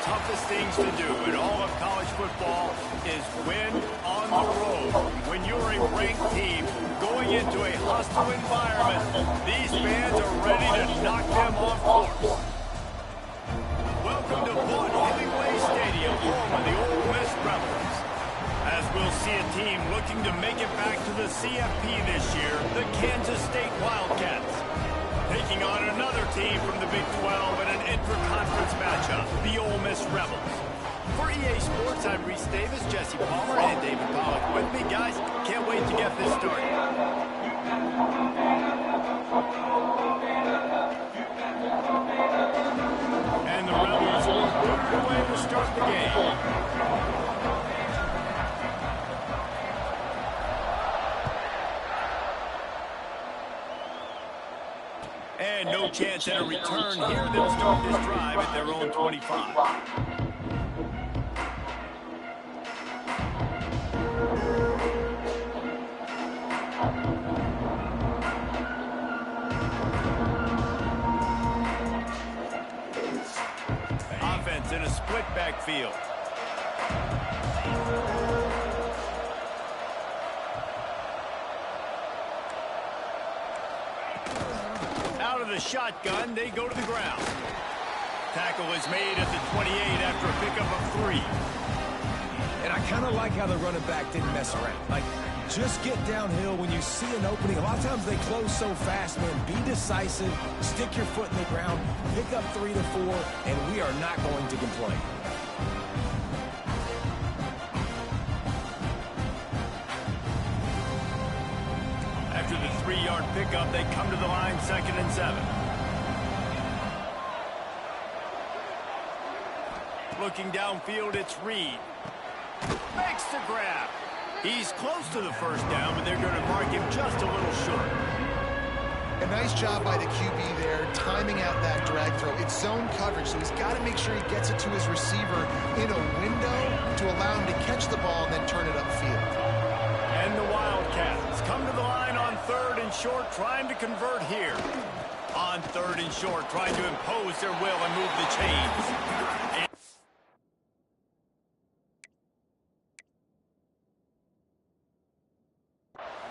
Toughest things to do in all of college football is win on the road. When you're a ranked team going into a hostile environment, these fans are ready to knock them off course. Welcome to Hemingway Stadium, home of the Ole Miss Rebels. As we'll see a team looking to make it back to the CFP this year, the Kansas State Wildcats. Taking on another team from the Big 12 in an intra-conference matchup, the Ole Miss Rebels. For EA Sports, I'm Reese Davis, Jesse Palmer, and David Pollock with me. Guys, can't wait to get this started. And the Rebels will put it away to start the game. And no chance at a return here. They'll start this drive at their own 25. Offense in a split backfield. Out of the shotgun, they go to the ground. Tackle is made at the 28 after a pickup of 3. And I kind of like how the running back didn't mess around. Like, just get downhill when you see an opening. A lot of times they close so fast, man. Be decisive, stick your foot in the ground, pick up 3 to 4, and we are not going to complain. After the 3-yard pickup, they come to the line, 2nd and 7. Looking downfield, it's Reed. Makes the grab. He's close to the first down, but they're going to mark him just a little short. A nice job by the QB there, timing out that drag throw. It's zone coverage, so he's got to make sure he gets it to his receiver in a window to allow him to catch the ball and then turn it upfield. And the Wildcats come to the line on 3rd and short, trying to convert here. On 3rd and short, trying to impose their will and move the chains.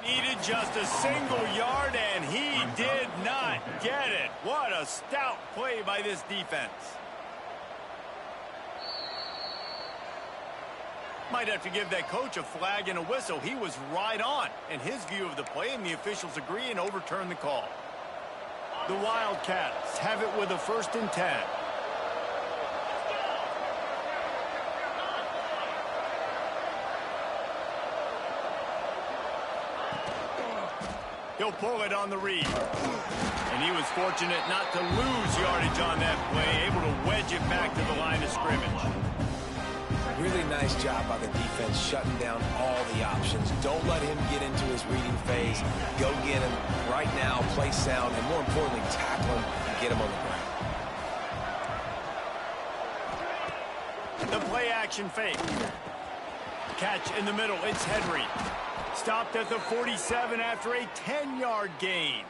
Needed just a single yard, and he did not get it. What a stout play by this defense. Might have to give that coach a flag and a whistle. He was right on in his view of the play, and the officials agree and overturn the call. The Wildcats have it with a 1st and 10. He'll pull it on the read. And he was fortunate not to lose yardage on that play, able to wedge it back to the line of scrimmage. Really nice job by the defense shutting down all the options. Don't let him get into his reading phase. Go get him right now, play sound, and more importantly, tackle him and get him on the ground. The play action fake. Catch in the middle, it's Henry. Stopped at the 47 after a 10-yard gain.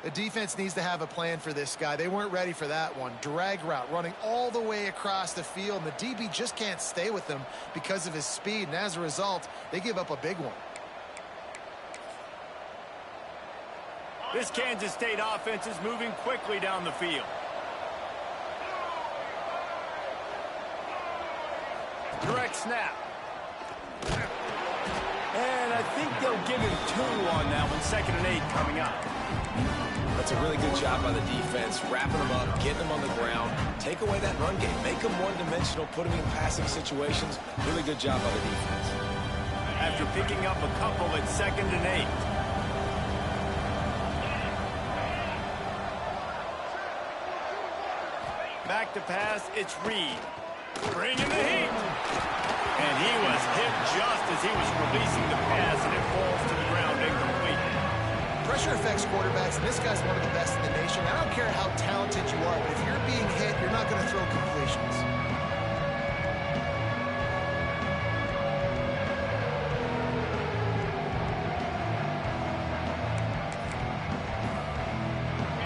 The defense needs to have a plan for this guy. They weren't ready for that one. Drag route running all the way across the field. And the DB just can't stay with him because of his speed. And as a result, they give up a big one. This Kansas State offense is moving quickly down the field. Direct snap. And I think they'll give him 2 on that one. 2nd and 8 coming up. That's a really good job by the defense, wrapping them up, getting them on the ground, take away that run game, make them one-dimensional, put them in passing situations. Really good job by the defense. After picking up a couple at 2nd and 8. Back to pass, it's Reed. Bringing the heat. And he was hit just as he was releasing the pass, and it falls to the ground incomplete. Pressure affects quarterbacks, and this guy's one of the best in the nation. I don't care how talented you are, but if you're being hit, you're not going to throw completions.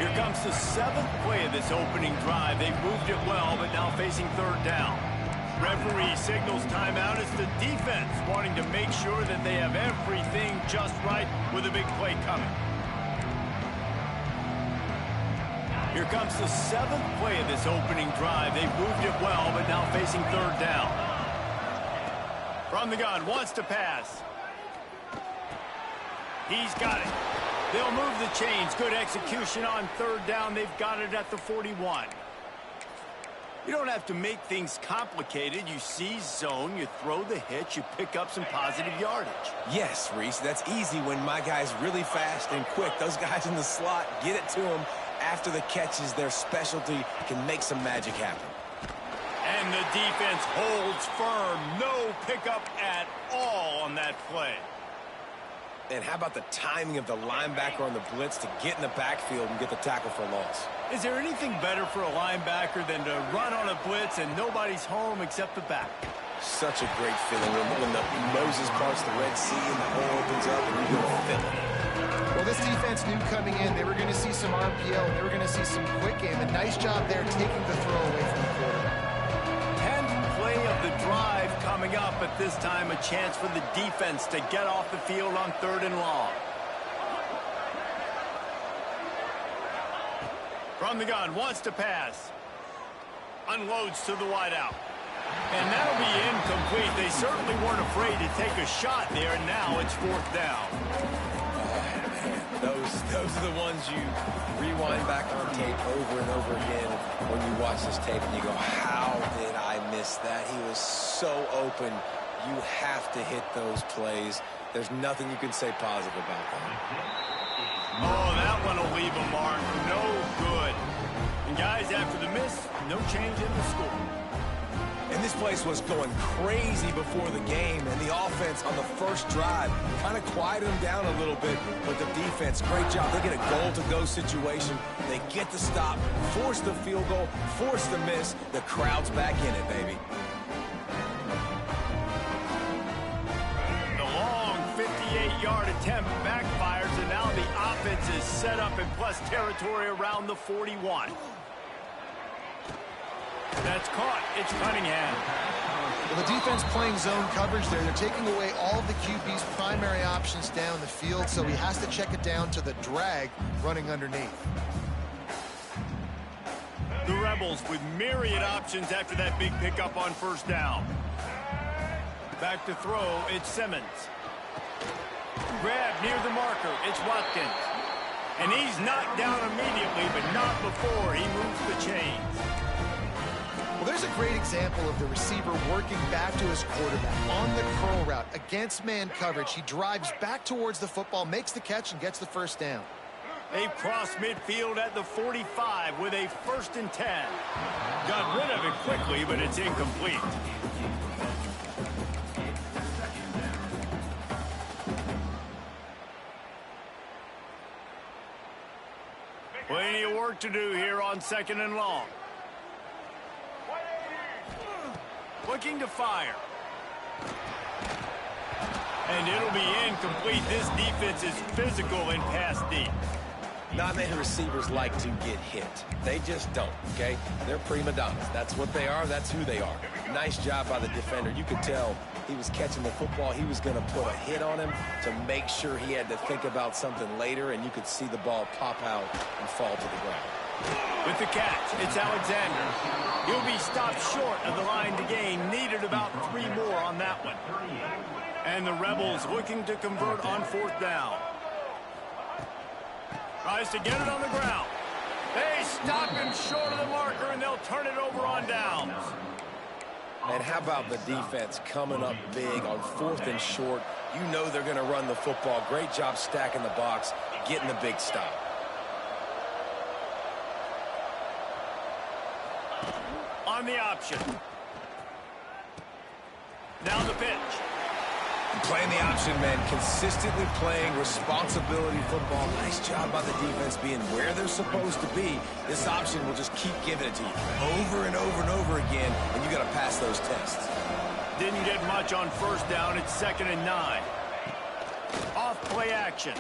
Here comes the 7th play of this opening drive. They've moved it well, but now facing 3rd down. Referee signals timeout. It's the defense wanting to make sure that they have everything just right with a big play coming. Here comes the 7th play of this opening drive. They've moved it well, but now facing 3rd down. From the gun, wants to pass. He's got it. They'll move the chains. Good execution on 3rd down. They've got it at the 41. You don't have to make things complicated. You seize zone, you throw the hitch, you pick up some positive yardage. Yes, Reese, that's easy when my guy's really fast and quick. Those guys in the slot, get it to them after the catch is their specialty, can make some magic happen. And the defense holds firm. No pickup at all on that play. And how about the timing of the linebacker on the blitz to get in the backfield and get the tackle for a loss? Is there anything better for a linebacker than to run on a blitz and nobody's home except the back? Such a great feeling when the Moses parts the Red Sea and the hole opens up and you go fill it. Well, this defense knew coming in they were going to see some RPO, and they were going to see some quick game. A nice job there taking the throw away from the quarterback. 10th play of the drive coming up, at this time a chance for the defense to get off the field on 3rd and long. From the gun, wants to pass. Unloads to the wideout. And that'll be incomplete. They certainly weren't afraid to take a shot there, and now it's 4th down. Those are the ones you rewind back on tape over and over again when you watch this tape and you go, how did I miss that? He was so open. You have to hit those plays. There's nothing you can say positive about that. Oh, that one will leave a mark. No good. And guys, after the miss, no change in the score. And this place was going crazy before the game, and the offense on the first drive kind of quieted them down a little bit, but the defense, great job. They get a goal-to-go situation. They get the stop, force the field goal, force the miss. The crowd's back in it, baby. The long 58-yard attempt backfires, and now the offense is set up in plus territory around the 41. That's caught. It's Cunningham. Well, the defense playing zone coverage there. They're taking away all of the QB's primary options down the field, so he has to check it down to the drag running underneath. The Rebels with myriad options after that big pickup on 1st down. Back to throw. It's Simmons. Grab near the marker. It's Watkins. And he's knocked down immediately, but not before he moves the chains. Well, there's a great example of the receiver working back to his quarterback on the curl route against man coverage. He drives back towards the football, makes the catch, and gets the 1st down. They've crossed midfield at the 45 with a 1st and 10. Got rid of it quickly, but it's incomplete. Plenty of work to do here on 2nd and long. Looking to fire. And it'll be incomplete. This defense is physical and pass deep. Not many receivers like to get hit. They just don't, okay? They're prima donnas. That's what they are. That's who they are. Nice job by the defender. You could tell he was catching the football. He was going to put a hit on him to make sure he had to think about something later, and you could see the ball pop out and fall to the ground. With the catch, it's Alexander. He'll be stopped short of the line to gain. Needed about 3 more on that one. And the Rebels looking to convert on 4th down. Tries to get it on the ground. They stop him short of the marker, and they'll turn it over on downs. And how about the defense coming up big on 4th and short? You know they're going to run the football. Great job stacking the box, getting the big stop. On the option. Now the pitch. Playing the option, man, consistently playing responsibility football. Nice job by the defense being where they're supposed to be. This option will just keep giving it to you over and over and over again, and you got to pass those tests. Didn't get much on 1st down. It's 2nd and 9. Off play action.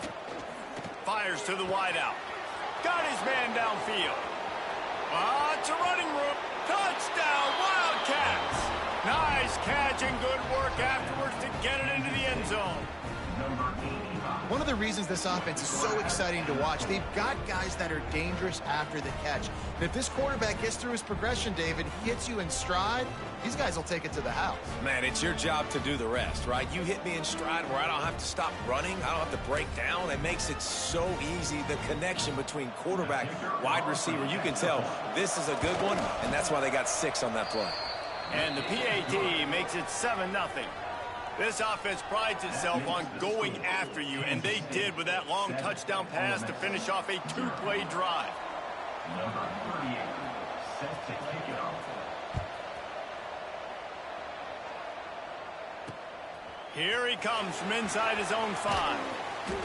Fires to the wideout. Got his man downfield. It's a running room. Touchdown, Wildcats. Nice catch and good work afterwards to get it into the end zone. One of the reasons this offense is so exciting to watch, they've got guys that are dangerous after the catch. And if this quarterback gets through his progression, David, hits you in stride, these guys will take it to the house. Man, it's your job to do the rest, right? You hit me in stride where I don't have to stop running. I don't have to break down. It makes it so easy. The connection between quarterback, wide receiver, you can tell this is a good one, and that's why they got 6 on that play. And the PAT makes it 7-0. This offense prides itself on going after you, and they did with that long touchdown pass to finish off a 2-play drive. Number 38, set to kick it off. Here he comes from inside his own 5.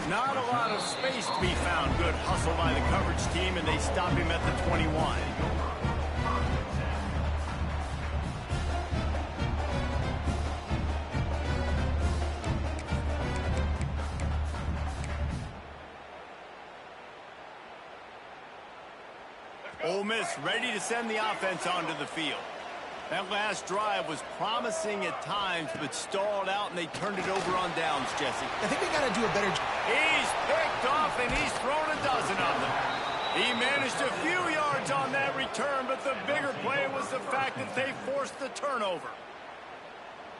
Not a lot of space to be found. Good hustle by the coverage team, and they stop him at the 21. Ole Miss ready to send the offense onto the field. That last drive was promising at times, but stalled out, and they turned it over on downs, Jesse. I think they got to do a better job. He's picked off, and he's thrown a dozen of them. He managed a few yards on that return, but the bigger play was the fact that they forced the turnover.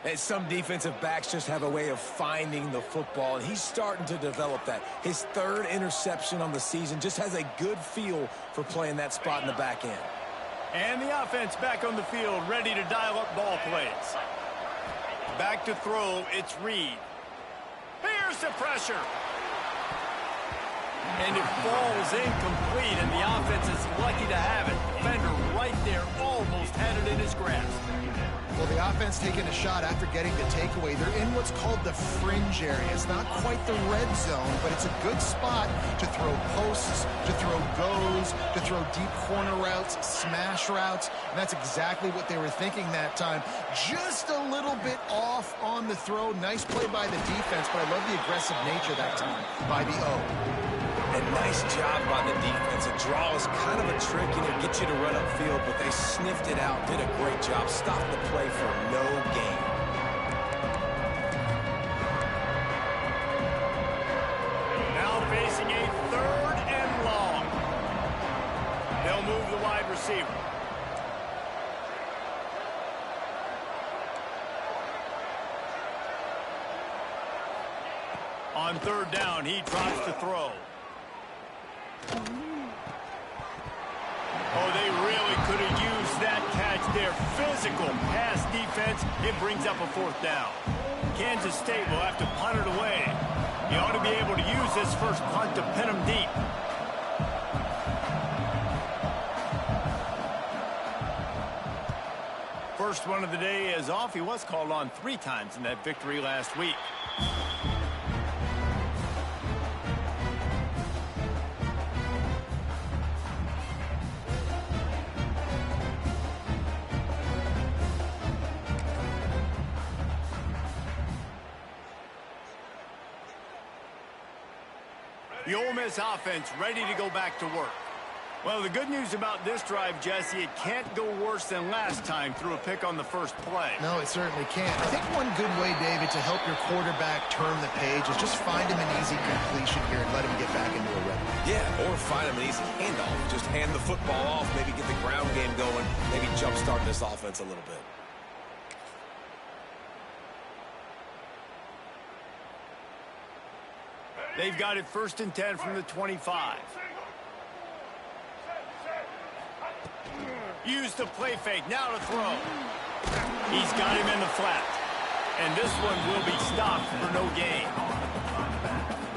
And some defensive backs just have a way of finding the football, and he's starting to develop that. His 3rd interception on the season, just has a good feel for playing that spot in the back end. And the offense back on the field, ready to dial up ball plays. Back to throw, it's Reed. Here's the pressure. And it falls incomplete, and the offense is lucky to have it. Defender right there almost had it in his grasp. Well, the offense taking a shot after getting the takeaway. They're in what's called the fringe area. It's not quite the red zone, but it's a good spot to throw posts, to throw goes, to throw deep corner routes, smash routes. And that's exactly what they were thinking that time. Just a little bit off on the throw. Nice play by the defense, but I love the aggressive nature that time by the O. And nice job by the defense. A draw is kind of a trick, get you to run upfield, but they sniffed it out, did a great job, stopped the play for no gain. Now facing a 3rd and long. They'll move the wide receiver. On 3rd down, he tries to throw. Oh, they really could have used that catch there. Physical pass defense. It brings up a 4th down. Kansas State will have to punt it away. You ought to be able to use this first punt to pin them deep. First one of the day is off. He was called on 3 times in that victory last week. The Ole Miss offense ready to go back to work. Well, the good news about this drive, Jesse, it can't go worse than last time through a pick on the first play. No, it certainly can't. I think one good way, David, to help your quarterback turn the page is just find him an easy completion here and let him get back into a rhythm. Yeah, or find him an easy handoff. Just hand the football off, maybe get the ground game going, maybe jumpstart this offense a little bit. They've got it 1st and 10 from the 25. Use the play fake, now to throw. He's got him in the flat. And this one will be stopped for no gain.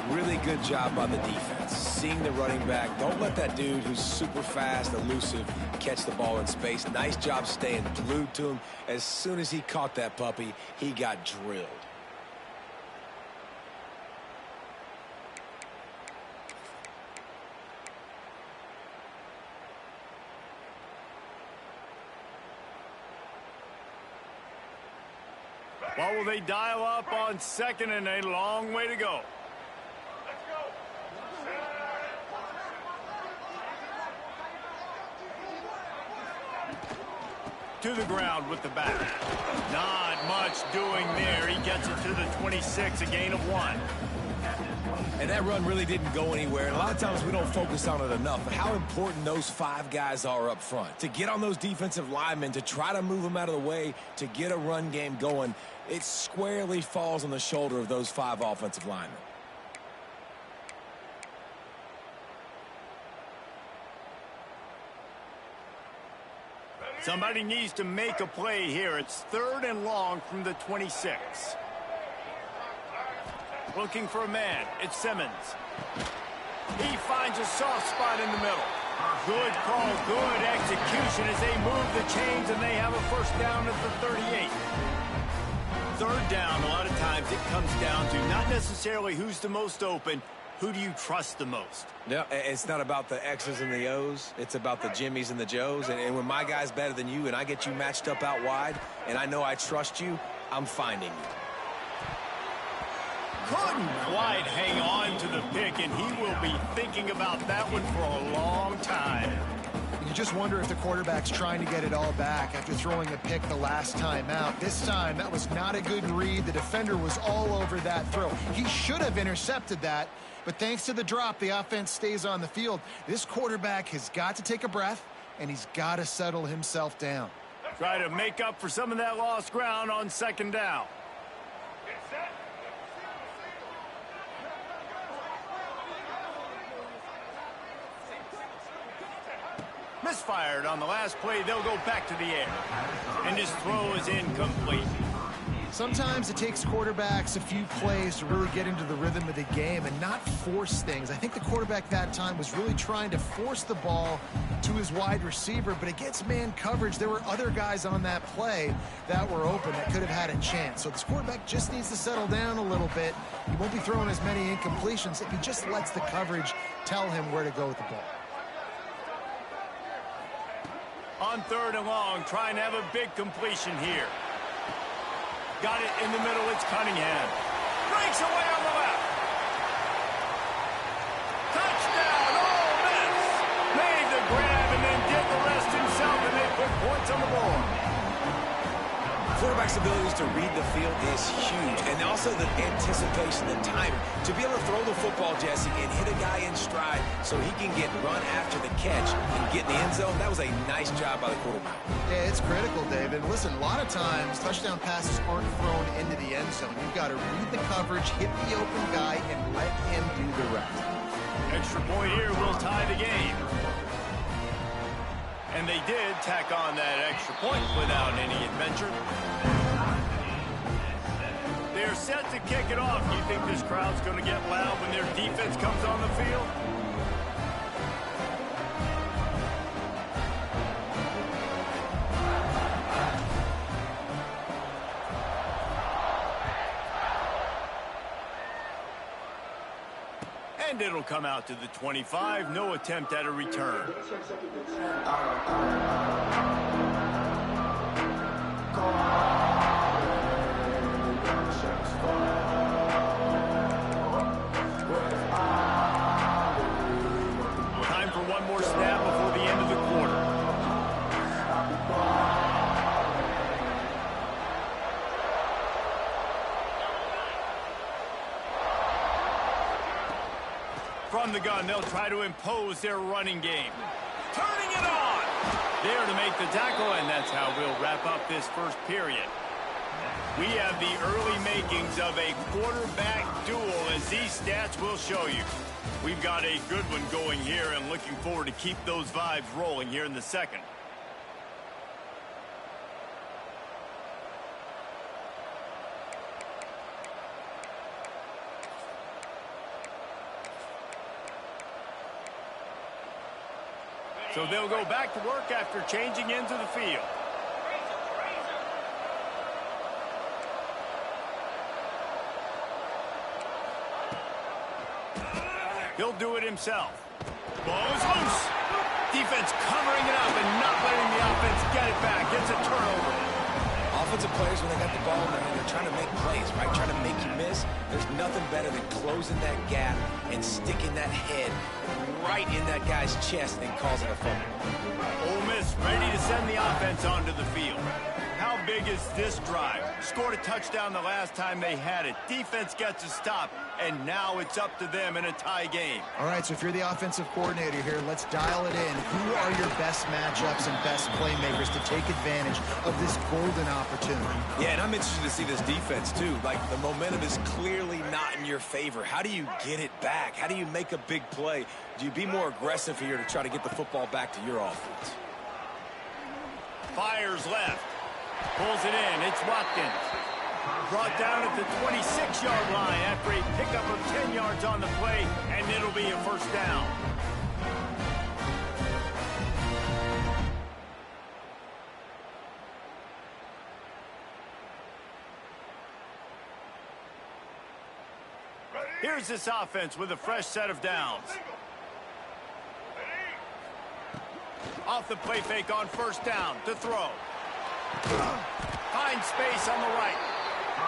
Really good job by the defense. Seeing the running back. Don't let that dude who's super fast, elusive, catch the ball in space. Nice job staying glued to him. As soon as he caught that puppy, he got drilled. What will they dial up on 2nd and a long way to go? To the ground with the back. Not much doing there. He gets it to the 26, a gain of 1. And that run really didn't go anywhere. And a lot of times we don't focus on it enough, but how important those 5 guys are up front. To get on those defensive linemen, to try to move them out of the way, to get a run game going, it squarely falls on the shoulder of those 5 offensive linemen. Somebody needs to make a play here. It's 3rd and long from the 26. Looking for a man. It's Simmons. He finds a soft spot in the middle. Good call, good execution as they move the chains and they have a 1st down at the 38. 3rd down, a lot of times it comes down to not necessarily who's the most open, who do you trust the most? Yeah, it's not about the X's and the O's. It's about the Jimmies and the Joes. And when my guy's better than you and I get you matched up out wide and I know I trust you, I'm finding you. Couldn't quite hang on to the pick, and he will be thinking about that one for a long time. You just wonder if the quarterback's trying to get it all back after throwing a pick the last time out. This time, that was not a good read. The defender was all over that throw. He should have intercepted that, but thanks to the drop, the offense stays on the field. This quarterback has got to take a breath, and he's got to settle himself down. Try to make up for some of that lost ground on 2nd down. Misfired on the last play. They'll go back to the air. And his throw is incomplete. Sometimes it takes quarterbacks a few plays to really get into the rhythm of the game and not force things. I think the quarterback that time was really trying to force the ball to his wide receiver, but against man coverage, there were other guys on that play that were open that could have had a chance. So this quarterback just needs to settle down a little bit. He won't be throwing as many incompletions if he just lets the coverage tell him where to go with the ball. On 3rd and long, trying to have a big completion here. Got it in the middle, it's Cunningham. Breaks away on the left. Touchdown, Ole Miss. Made the grab and then did the rest himself, and they put points on the board. Quarterback's abilities to read the field is huge, and also the anticipation, the timing. To be able to throw the football, Jesse, and hit a guy in stride so he can get run after the catch and get in the end zone, that was a nice job by the quarterback. Yeah, it's critical, David. Listen, a lot of times touchdown passes aren't thrown into the end zone. You've got to read the coverage, hit the open guy, and let him do the rest. Extra point here will tie the game. And they did tack on that extra point without any adventure. They're set to kick it off. Do you think this crowd's going to get loud when their defense comes on the field? And it'll come out to the 25. No attempt at a return. From the gun, they'll try to impose their running game. Turning it on! There to make the tackle, and that's how we'll wrap up this first period. We have the early makings of a quarterback duel, as these stats will show you. We've got a good one going here, and looking forward to keep those vibes rolling here in the second. So they'll go back to work after changing into the field. He'll do it himself. Ball is loose. Defense covering it up and not letting the offense get it back. It's a turnover. Offensive players, when they got the ball in their hand, they're trying to make plays, right? Trying to make you miss. There's nothing better than closing that gap and sticking that head right in that guy's chest and causing a fumble. Ole Miss ready to send the offense onto the field. How big is this drive? Scored a touchdown the last time they had it. Defense gets a stop, and now it's up to them in a tie game. All right, so if you're the offensive coordinator here, let's dial it in. Who are your best matchups and best playmakers to take advantage of this golden opportunity? Yeah, and I'm interested to see this defense, too. Like, the momentum is clearly not in your favor. How do you get it back? How do you make a big play? Do you be more aggressive here to try to get the football back to your offense? Fires left. Pulls it in. It's Watkins. Brought down at the 26-yard line after a pickup of 10 yards on the play, and it'll be a first down. Here's this offense with a fresh set of downs. Off the play fake on first down to throw. Finds space on the right.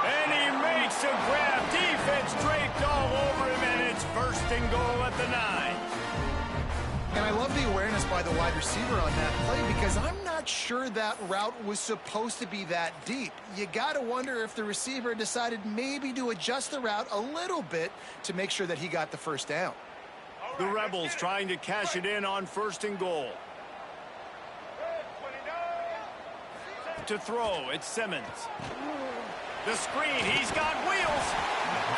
And he makes a grab. Defense draped all over him, and it's first and goal at the 9. And I love the awareness by the wide receiver on that play because I'm not sure that route was supposed to be that deep. You got to wonder if the receiver decided maybe to adjust the route a little bit to make sure that he got the first down. The Rebels trying to cash it in on first and goal. To throw, it's Simmons. The screen, he's got wheels.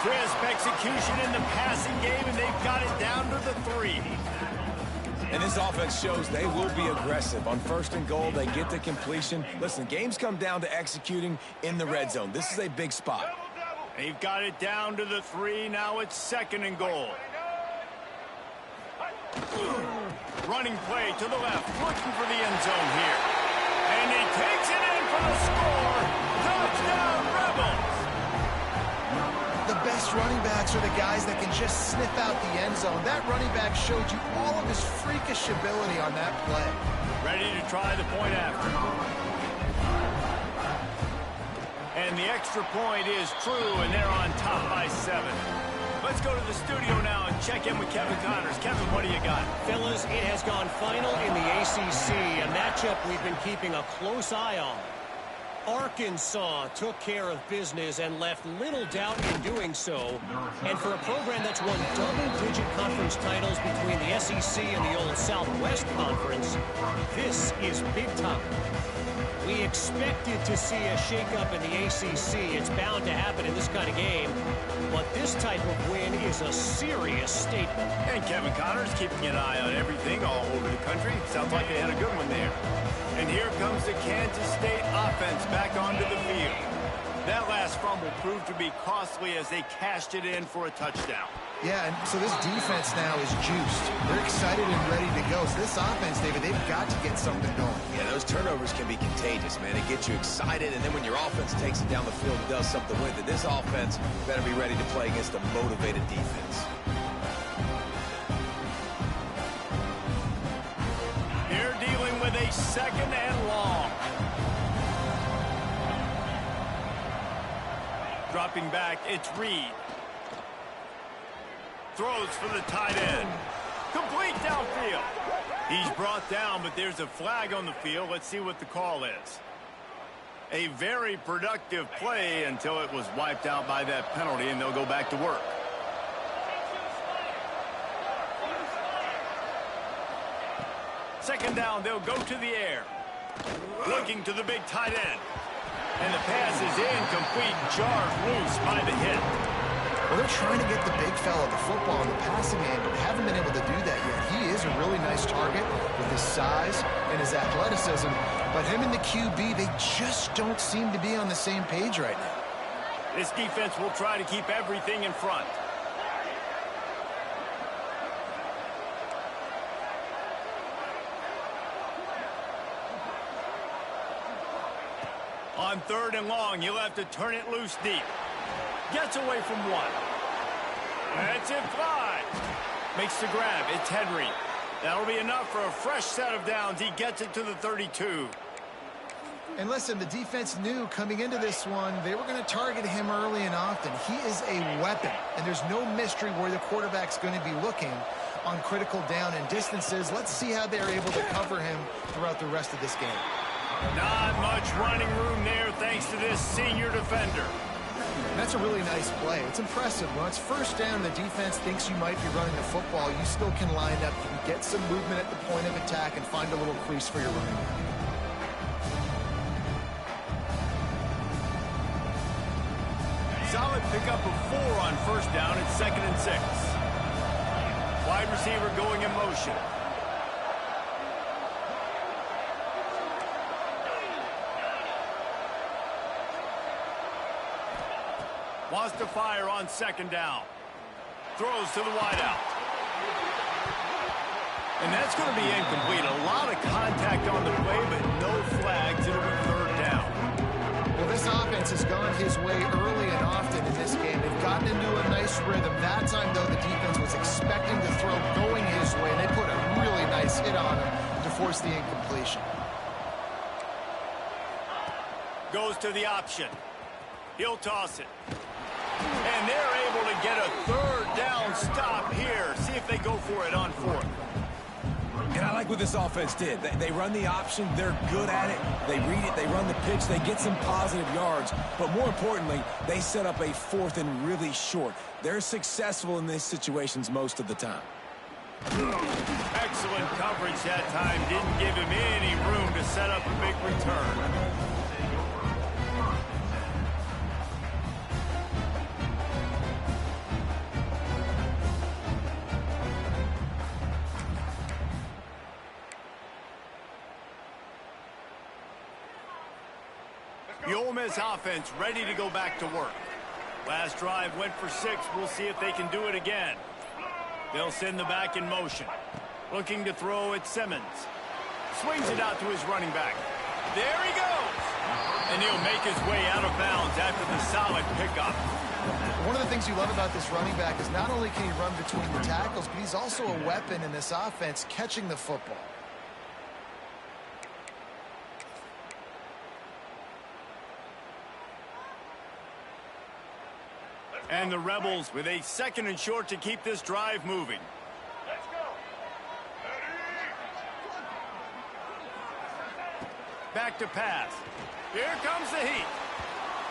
Crisp execution in the passing game, and they've got it down to the 3. And this offense shows they will be aggressive. On first and goal, they get the completion. Listen, games come down to executing in the red zone. This is a big spot. They've got it down to the 3. Now it's second and goal. Running play to the left, looking for the end zone here. And he takes it in for the score. Touchdown, Rebels. The best running backs are the guys that can just sniff out the end zone. That running back showed you all of his freakish ability on that play. Ready to try the point after. And the extra point is true, and they're on top by 7. Let's go to the studio now and check in with Kevin Connors. Kevin, what do you got? Fellas, it has gone final in the ACC, a matchup we've been keeping a close eye on. Arkansas took care of business and left little doubt in doing so. And for a program that's won double-digit conference titles between the SEC and the old Southwest Conference, this is big time. We expected to see a shakeup in the ACC. It's bound to happen in this kind of game. But this type of win is a serious statement. And Kevin Connors keeping an eye on everything all over the country. Sounds like they had a good one there. And here comes the Kansas State offense back onto the field. That last fumble proved to be costly as they cashed it in for a touchdown. Yeah, and so this defense now is juiced. They're excited and ready to go. So this offense, David, they've got to get something going. Yeah, those turnovers can be contagious, man. It gets you excited, and then when your offense takes it down the field and does something with it, this offense better be ready to play against a motivated defense. They're dealing with a second and long. Dropping back, it's Reed. Throws for the tight end. Complete downfield. He's brought down, but there's a flag on the field. Let's see what the call is. A very productive play until it was wiped out by that penalty, and they'll go back to work. Second down, they'll go to the air. Looking to the big tight end. And the pass is incomplete, jarred loose by the hit. Well, they're trying to get the big fella the football in the passing game, but haven't been able to do that yet. He is a really nice target with his size and his athleticism, but him and the QB, they just don't seem to be on the same page right now. This defense will try to keep everything in front. On third and long, you'll have to turn it loose deep. Gets away from one. That's it, fly. Makes the grab. It's Henry. That'll be enough for a fresh set of downs. He gets it to the 32. And listen, the defense knew coming into this one, they were going to target him early and often. He is a weapon, and there's no mystery where the quarterback's going to be looking on critical down and distances. Let's see how they're able to cover him throughout the rest of this game. Not much running room there thanks to this senior defender. That's a really nice play. It's impressive. When it's first down and the defense thinks you might be running the football, you still can line up. You can get some movement at the point of attack and find a little crease for your running back. Solid pickup of 4 on first down. It's 2nd and 6. Wide receiver going in motion. Wants to fire on 2nd down. Throws to the wideout. And that's going to be incomplete. A lot of contact on the play, but no flags. It'll be 3rd down. Well, this offense has gone his way early and often in this game. They've gotten into a nice rhythm. That time, though, the defense was expecting the throw going his way, and they put a really nice hit on him to force the incompletion. Goes to the option. He'll toss it. And they're able to get a 3rd down stop here. See if they go for it on 4th. And I like what this offense did. They run the option. They're good at it. They read it. They run the pitch. They get some positive yards. But more importantly, they set up a 4th and really short. They're successful in these situations most of the time. Excellent coverage that time. Didn't give him any room to set up a big return. The Ole Miss offense ready to go back to work. Last drive went for 6. We'll see if they can do it again. They'll send the back in motion. Looking to throw at Simmons. Swings it out to his running back. There he goes. And he'll make his way out of bounds after the solid pickup. One of the things you love about this running back is not only can he run between the tackles, but he's also a weapon in this offense catching the football. And the Rebels with a 2nd and short to keep this drive moving. Let's go. Back to pass. Here comes the heat.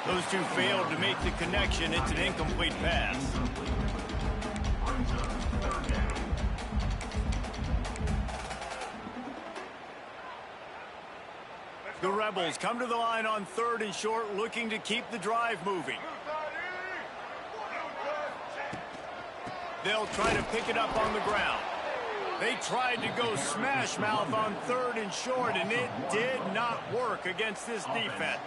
Those two failed to make the connection. It's an incomplete pass. The Rebels come to the line on 3rd and short, looking to keep the drive moving. They'll try to pick it up on the ground. They tried to go smash mouth on 3rd and short, and it did not work against this defense.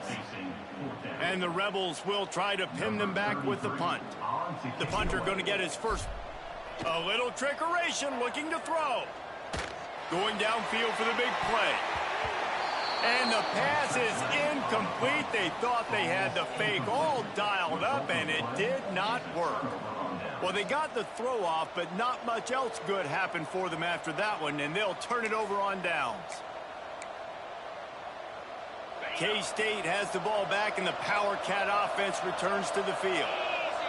And the Rebels will try to pin them back with the punt. The punter going to get his first. A little trickeration, looking to throw. Going downfield for the big play. And the pass is incomplete. They thought they had the fake all dialed up, and it did not work. Well, they got the throw off, but not much else good happened for them after that one, and they'll turn it over on downs. K-State has the ball back, and the Power Cat offense returns to the field.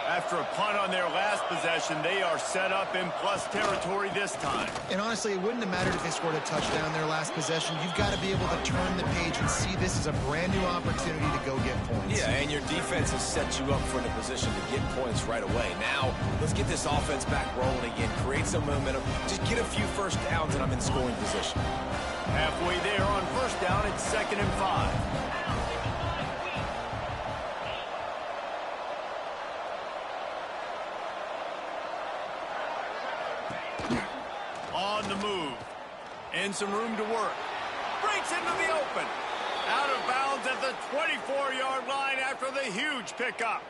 After a punt on their last possession, they are set up in plus territory this time. And honestly, it wouldn't have mattered if they scored a touchdown their last possession. You've got to be able to turn the page and see this as a brand new opportunity to go get points. Yeah, and your defense has set you up for the position to get points right away. Now, let's get this offense back rolling again, create some momentum, just get a few first downs, and I'm in scoring position. Halfway there on first down, it's 2nd and 5. On the move. And some room to work. Breaks into the open. Out of bounds at the 24-yard line after the huge pickup.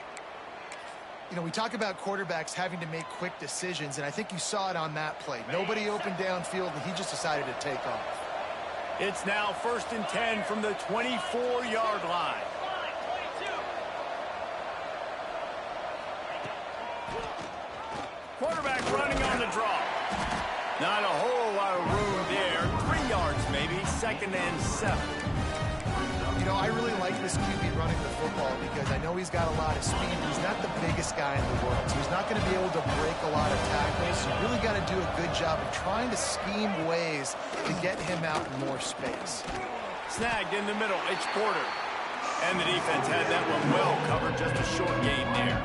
You know, we talk about quarterbacks having to make quick decisions, and I think you saw it on that play. Nobody opened downfield, and he just decided to take off. It's now 1st and 10 from the 24-yard line. Quarterback running on the draw. Not a whole lot of room there. 3 yards maybe. 2nd and 7. You know, I really like this QB running the football because I know he's got a lot of speed. He's not the biggest guy in the world, so he's not going to be able to break a lot of tackles. You really got to do a good job of trying to scheme ways to get him out in more space. Snagged in the middle. It's Porter. And the defense had that one well covered. Just a short gain there.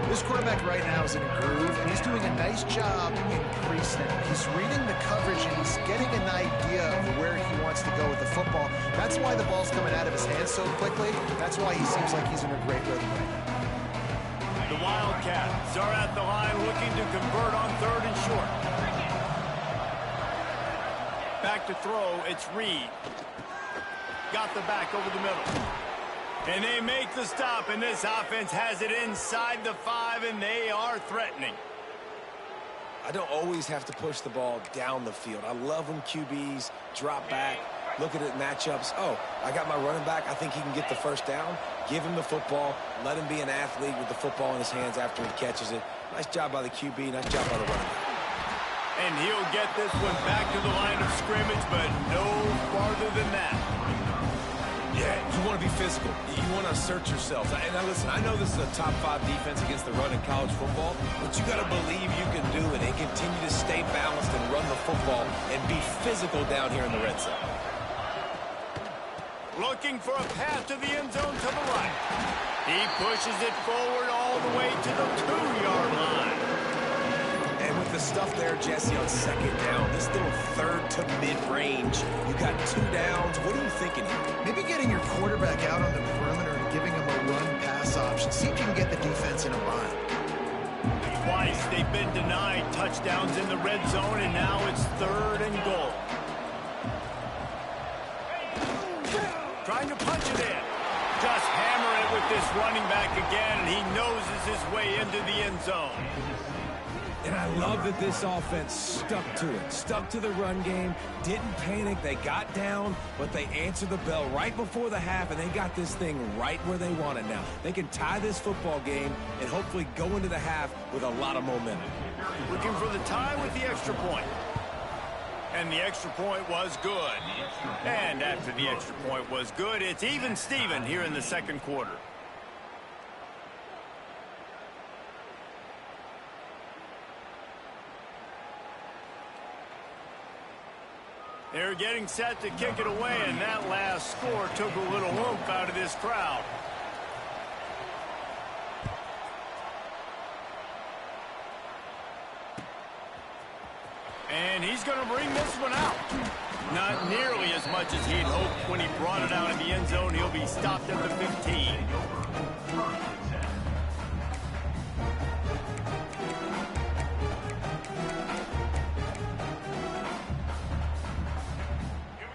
This quarterback right now is in a groove, and he's doing a nice job in pre-snap. He's reading the coverage, and he's getting an idea of where he wants to go with the football. That's why the ball's coming out of his hands so quickly. That's why he seems like he's in a great rhythm right now. The Wildcats are at the line looking to convert on 3rd and short. Back to throw, it's Reed. Got the back over the middle. And they make the stop, and this offense has it inside the 5, and they are threatening. I don't always have to push the ball down the field. I love when QBs drop back, look at it matchups. Oh, I got my running back. I think he can get the first down. Give him the football. Let him be an athlete with the football in his hands after he catches it. Nice job by the QB. Nice job by the running back. And he'll get this one back to the line of scrimmage, but no farther than that. Yeah, you want to be physical. You want to assert yourself. And now listen, I know this is a top 5 defense against the run in college football, but you got to believe you can do it and continue to stay balanced and run the football and be physical down here in the red zone. Looking for a path to the end zone to the right. He pushes it forward all the way to the 2-yard line. And with the stuff there, Jesse, on 2nd down, this little 3rd to mid-range, you got 2 downs. What are you thinking here? Maybe getting your quarterback out on the perimeter and giving him a run-pass option. See if you can get the defense in a bind. Twice they've been denied touchdowns in the red zone, and now it's 3rd and goal. Trying to punch it in. Just hammer it with this running back again, and he noses his way into the end zone. And I love that this offense stuck to it, stuck to the run game, didn't panic. They got down, but they answered the bell right before the half, and they got this thing right where they want it now. They can tie this football game and hopefully go into the half with a lot of momentum. Looking for the tie with the extra point. And the extra point was good. And after the extra point was good, it's even Steven here in the 2nd quarter. They're getting set to kick it away, and that last score took a little oomph out of this crowd. And he's going to bring this one out. Not nearly as much as he'd hoped when he brought it out in the end zone. He'll be stopped at the 15.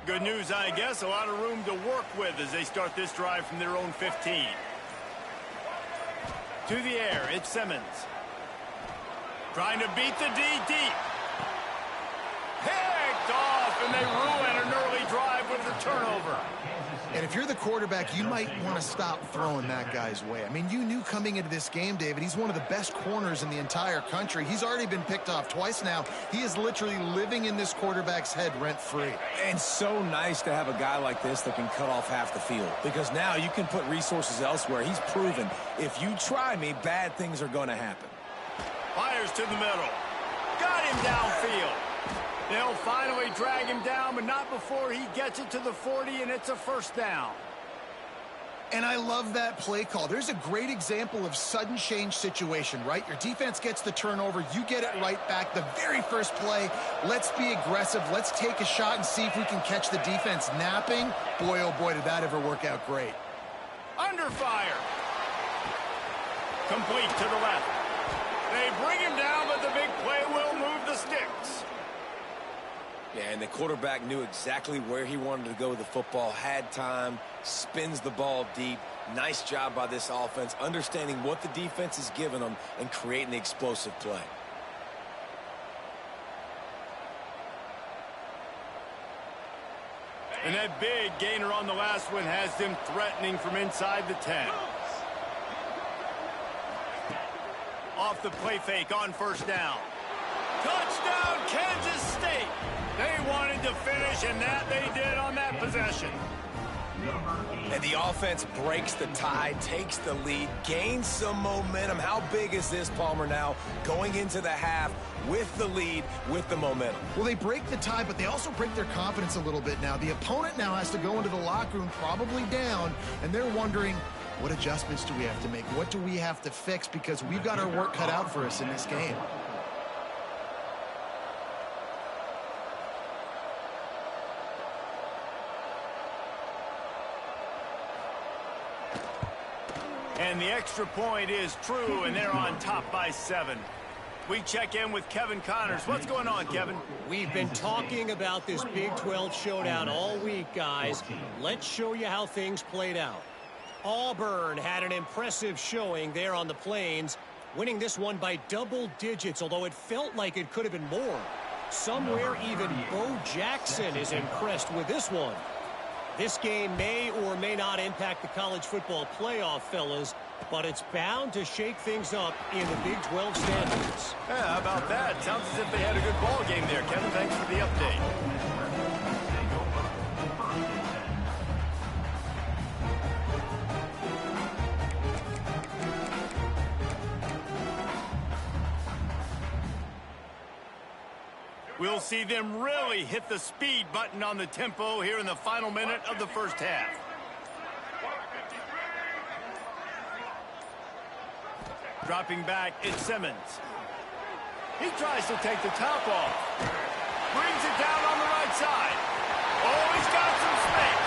Good news, I guess. A lot of room to work with as they start this drive from their own 15. To the air, it's Simmons. Trying to beat the D deep. Picked off, and they ruin an early drive with the turnover. And if you're the quarterback, you might want to stop throwing that guy's way. I mean, you knew coming into this game, David, he's one of the best corners in the entire country. He's already been picked off twice now. He is literally living in this quarterback's head rent-free. And so nice to have a guy like this that can cut off half the field, because now you can put resources elsewhere. He's proven if you try me, bad things are going to happen. Fires to the middle. Got him downfield. They'll finally drag him down, but not before he gets it to the 40, and it's a first down. And I love that play call. There's a great example of sudden change situation, right? Your defense gets the turnover. You get it right back. The very first play, let's be aggressive. Let's take a shot and see if we can catch the defense napping. Boy, oh boy, did that ever work out great. Under fire. Complete to the left. They bring him down, but the big play will move the sticks. Yeah, and the quarterback knew exactly where he wanted to go with the football, had time, spins the ball deep. Nice job by this offense, understanding what the defense is giving them and creating the explosive play. And that big gainer on the last one has them threatening from inside the 10. Off the play fake on first down. Touchdown, Kansas State. They wanted to finish, and that they did on that possession. And the offense breaks the tie, takes the lead, gains some momentum. How big is this, Palmer, now going into the half with the lead, with the momentum? Well, they break the tie, but they also break their confidence a little bit now. The opponent now has to go into the locker room probably down, and they're wondering, what adjustments do we have to make? What do we have to fix? Because we've got our work cut out for us in this game. And the extra point is true, and they're on top by 7. We check in with Kevin Connors. What's going on, Kevin? We've been talking about this Big 12 showdown all week, guys. Let's show you how things played out. Auburn had an impressive showing there on the Plains, winning this one by double digits, although it felt like it could have been more. Somewhere even Bo Jackson is impressed with this one. This game may or may not impact the college football playoff, fellas, but it's bound to shake things up in the Big 12 standings. Yeah, how about that? Sounds as if they had a good ball game there, Kevin. Thanks for the update. We'll see them really hit the speed button on the tempo here in the final minute of the first half. Dropping back, it's Simmons. He tries to take the top off. Brings it down on the right side. Oh, he's got some space.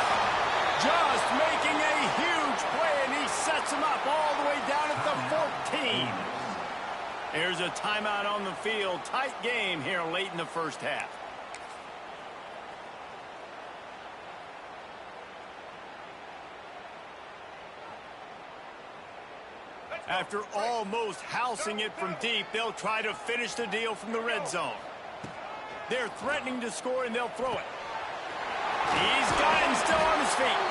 Just making a huge play, and he sets him up all the way down at the 14. Here's a timeout on the field. Tight game here late in the first half. After almost housing it from deep, they'll try to finish the deal from the red zone. They're threatening to score, and they'll throw it. He's got him still on his feet.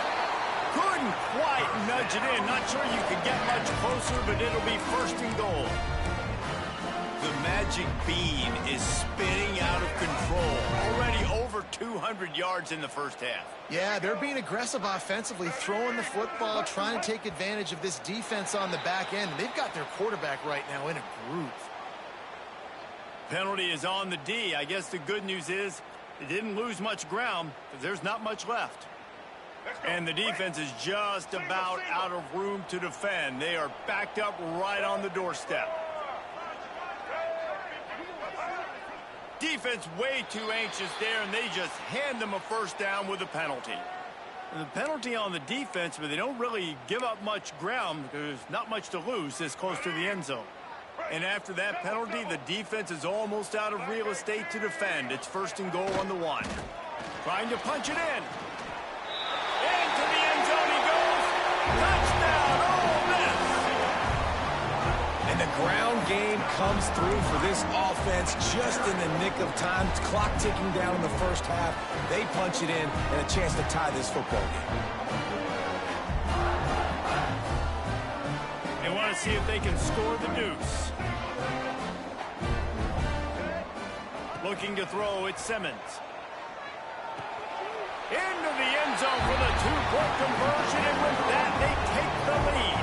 Couldn't quite nudge it in. Not sure you could get much closer, but it'll be first and goal. The magic bean is spinning out of control. Already over 200 yards in the first half. Yeah, they're being aggressive offensively, throwing the football, trying to take advantage of this defense on the back end. They've got their quarterback right now in a groove. Penalty is on the D. I guess the good news is they didn't lose much ground, because there's not much left. And the defense is just about out of room to defend. They are backed up right on the doorstep. Defense way too anxious there, and they just hand them a first down with a penalty. And the penalty on the defense, but they don't really give up much ground because there's not much to lose this close to the end zone. And after that penalty, the defense is almost out of real estate to defend. It's first and goal on the 1. Trying to punch it in. Into the end zone he goes. Touchdown, Ole Miss! And And the ground game comes through for this offense just in the nick of time. Clock ticking down in the first half. They punch it in and a chance to tie this football game. They want to see if they can score the deuce. Looking to throw, it's Simmons. Into the end zone for the two-point conversion, and with that, they take the lead.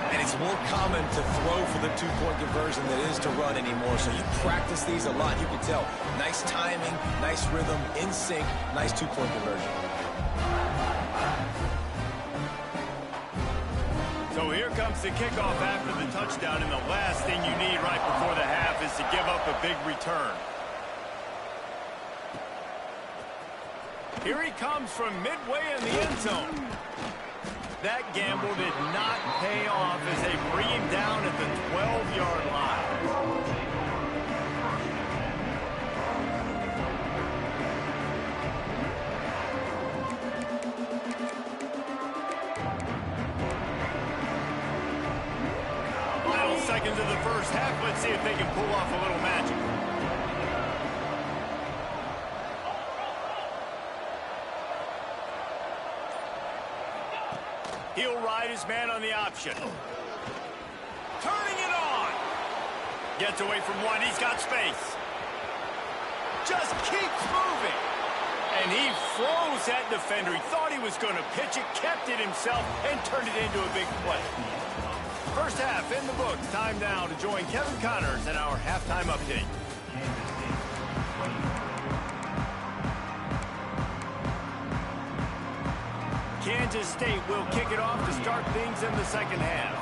And it's more common to throw for the two-point conversion than it is to run anymore. So you practice these a lot. You can tell. Nice timing, nice rhythm, in sync, nice two-point conversion. So here comes the kickoff after the touchdown, and the last thing you need right before the half is to give up a big return. Here he comes from midway in the end zone. That gamble did not pay off as they bring him down at the 12-yard line. Final seconds of the first half. Let's see if they can pull off a little magic. He'll ride his man on the option. Turning it on. Gets away from one. He's got space. Just keeps moving. And he froze that defender. He thought he was going to pitch it, kept it himself, and turned it into a big play. First half in the books. Time now to join Kevin Connors in our halftime update. Kansas State will kick it off to start things in the second half.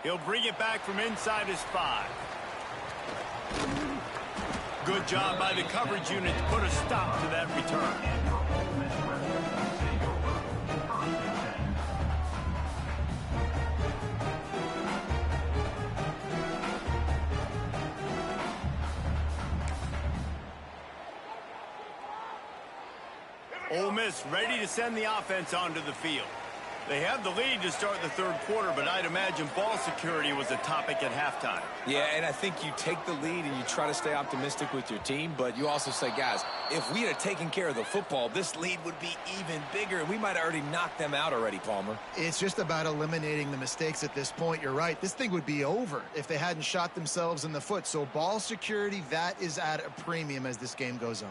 He'll bring it back from inside his 5. Good job by the coverage unit to put a stop to that return. Ole Miss ready to send the offense onto the field. They have the lead to start the third quarter, but I'd imagine ball security was a topic at halftime. Yeah, and I think you take the lead and you try to stay optimistic with your team, but you also say, guys, if we had taken care of the football, this lead would be even bigger, and we might have already knocked them out already, Palmer. It's just about eliminating the mistakes at this point. You're right. This thing would be over if they hadn't shot themselves in the foot. So ball security, that is at a premium as this game goes on.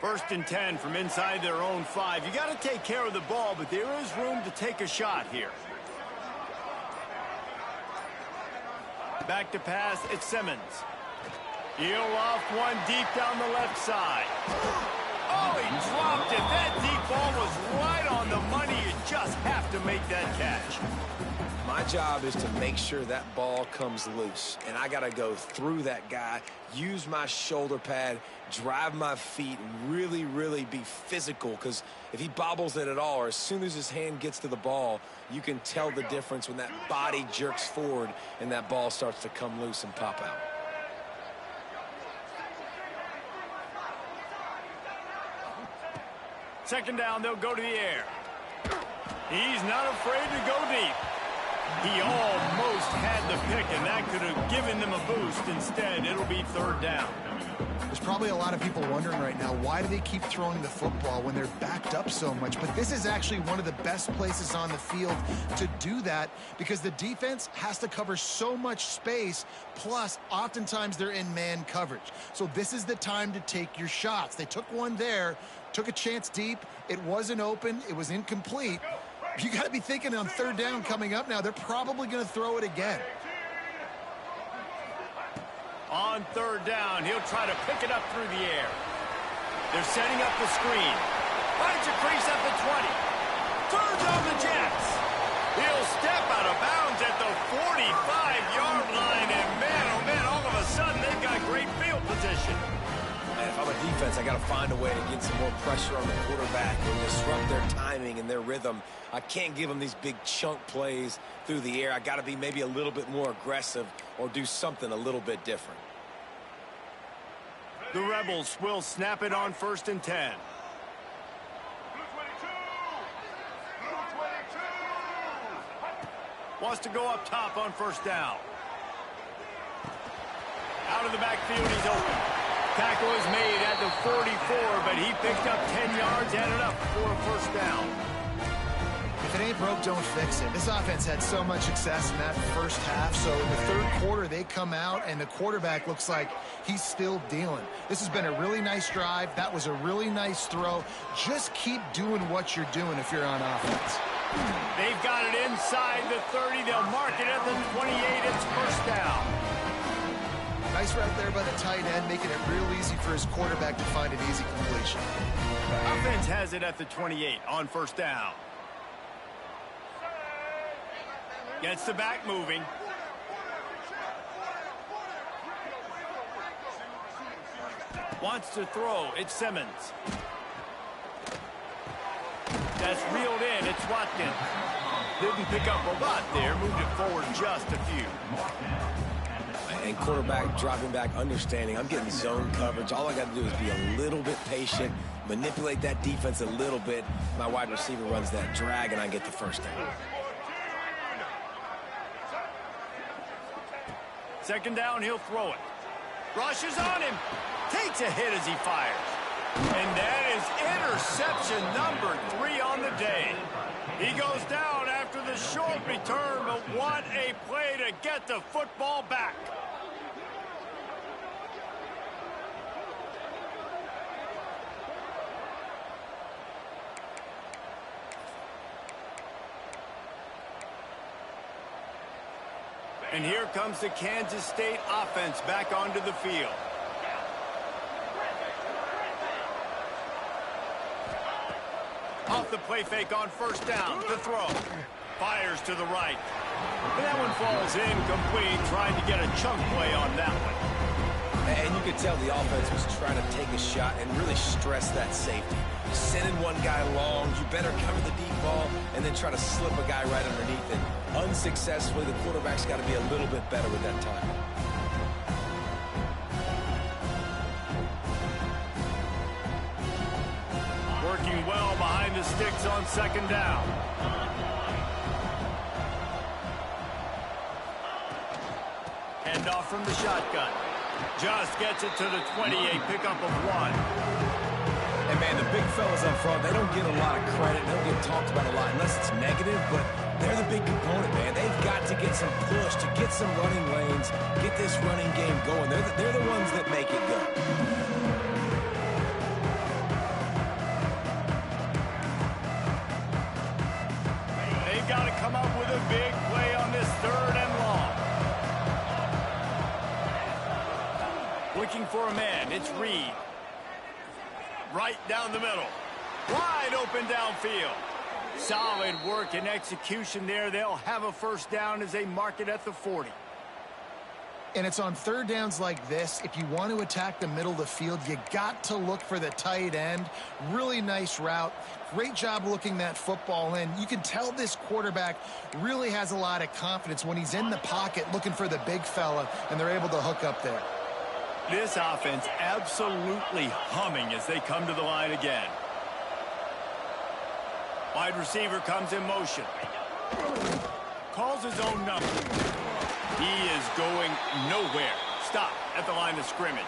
First and 10 from inside their own 5. You got to take care of the ball, but there is room to take a shot here. Back to pass, it's Simmons. He'll off one deep down the left side. Oh, he dropped it. That deep ball was right on the money. You just have to make that catch. My job is to make sure that ball comes loose, and I got to go through that guy, use my shoulder pad, drive my feet, really, really be physical, because if he bobbles it at all, or as soon as his hand gets to the ball, you can tell the difference when that body jerks forward and that ball starts to come loose and pop out. Second down, they'll go to the air. He's not afraid to go deep. He almost had the pick, and that could have given them a boost. Instead, it'll be third down. There's probably a lot of people wondering right now, why do they keep throwing the football when they're backed up so much? But this is actually one of the best places on the field to do that, because the defense has to cover so much space, plus oftentimes they're in man coverage. So this is the time to take your shots. They took one there, took a chance deep. It wasn't open. It was incomplete. You got to be thinking on third down coming up now, they're probably going to throw it again. On third down, he'll try to pick it up through the air. They're setting up the screen. Finds a crease at the 20. Turns on the Jets. He'll step out of bounds at the 45-yard line, and man, oh man, all of a sudden they've got great field position. And if I'm a defense, I got to find a way to get some more pressure on the quarterback and disrupt their timing and their rhythm. I can't give them these big chunk plays through the air. I got to be maybe a little bit more aggressive or do something a little bit different. The Rebels will snap it on 1st and 10. Wants to go up top on 1st down. Out of the backfield, he's open. Tackle is made at the 44, but he picked up 10 yards, added up for a 1st down. If it ain't broke, don't fix it. This offense had so much success in that first half, so in the 3rd quarter, they come out, and the quarterback looks like he's still dealing. This has been a really nice drive. That was a really nice throw. Just keep doing what you're doing if you're on offense. They've got it inside the 30. They'll mark it at the 28. It's 1st down. Nice route there by the tight end, making it real easy for his quarterback to find an easy completion. Offense has it at the 28 on 1st down. Gets the back moving. Wants to throw. It's Simmons. That's reeled in. It's Watkins. Didn't pick up a lot there. Moved it forward just a few. And quarterback dropping back, understanding I'm getting zone coverage. All I got to do is be a little bit patient, manipulate that defense a little bit. My wide receiver runs that drag, and I get the 1st down. 2nd down, he'll throw it. Rushes on him. Takes a hit as he fires. And that is interception number 3 on the day. He goes down after the short return, but what a play to get the football back. And here comes the Kansas State offense back onto the field. Off the play fake on 1st down. The throw. Fires to the right. But that one falls incomplete, trying to get a chunk play on that one. And you could tell the offense was trying to take a shot and really stress that safety. Sending one guy long, you better cover the deep ball and then try to slip a guy right underneath it. Unsuccessfully, the quarterback's got to be a little bit better with that time. Working well behind the sticks on 2nd down. Hand off from the shotgun. Just gets it to the 28, pickup of 1. And, man, the big fellas up front, they don't get a lot of credit. They don't get talked about a lot unless it's negative, but they're the big component, man. They've got to get some push, to get some running lanes, get this running game going. They're the ones that make it go. They've got to come up with a big play on this 3rd and long. Looking for a man. It's Reed. Right down the middle. Wide open downfield. Solid work and execution there. They'll have a 1st down as they mark it at the 40. And it's on 3rd downs like this. If you want to attack the middle of the field, you got to look for the tight end. Really nice route. Great job looking that football in. You can tell this quarterback really has a lot of confidence when he's in the pocket looking for the big fella, and they're able to hook up there. This offense absolutely humming as they come to the line again. Wide receiver comes in motion. Calls his own number. He is going nowhere. Stop at the line of scrimmage.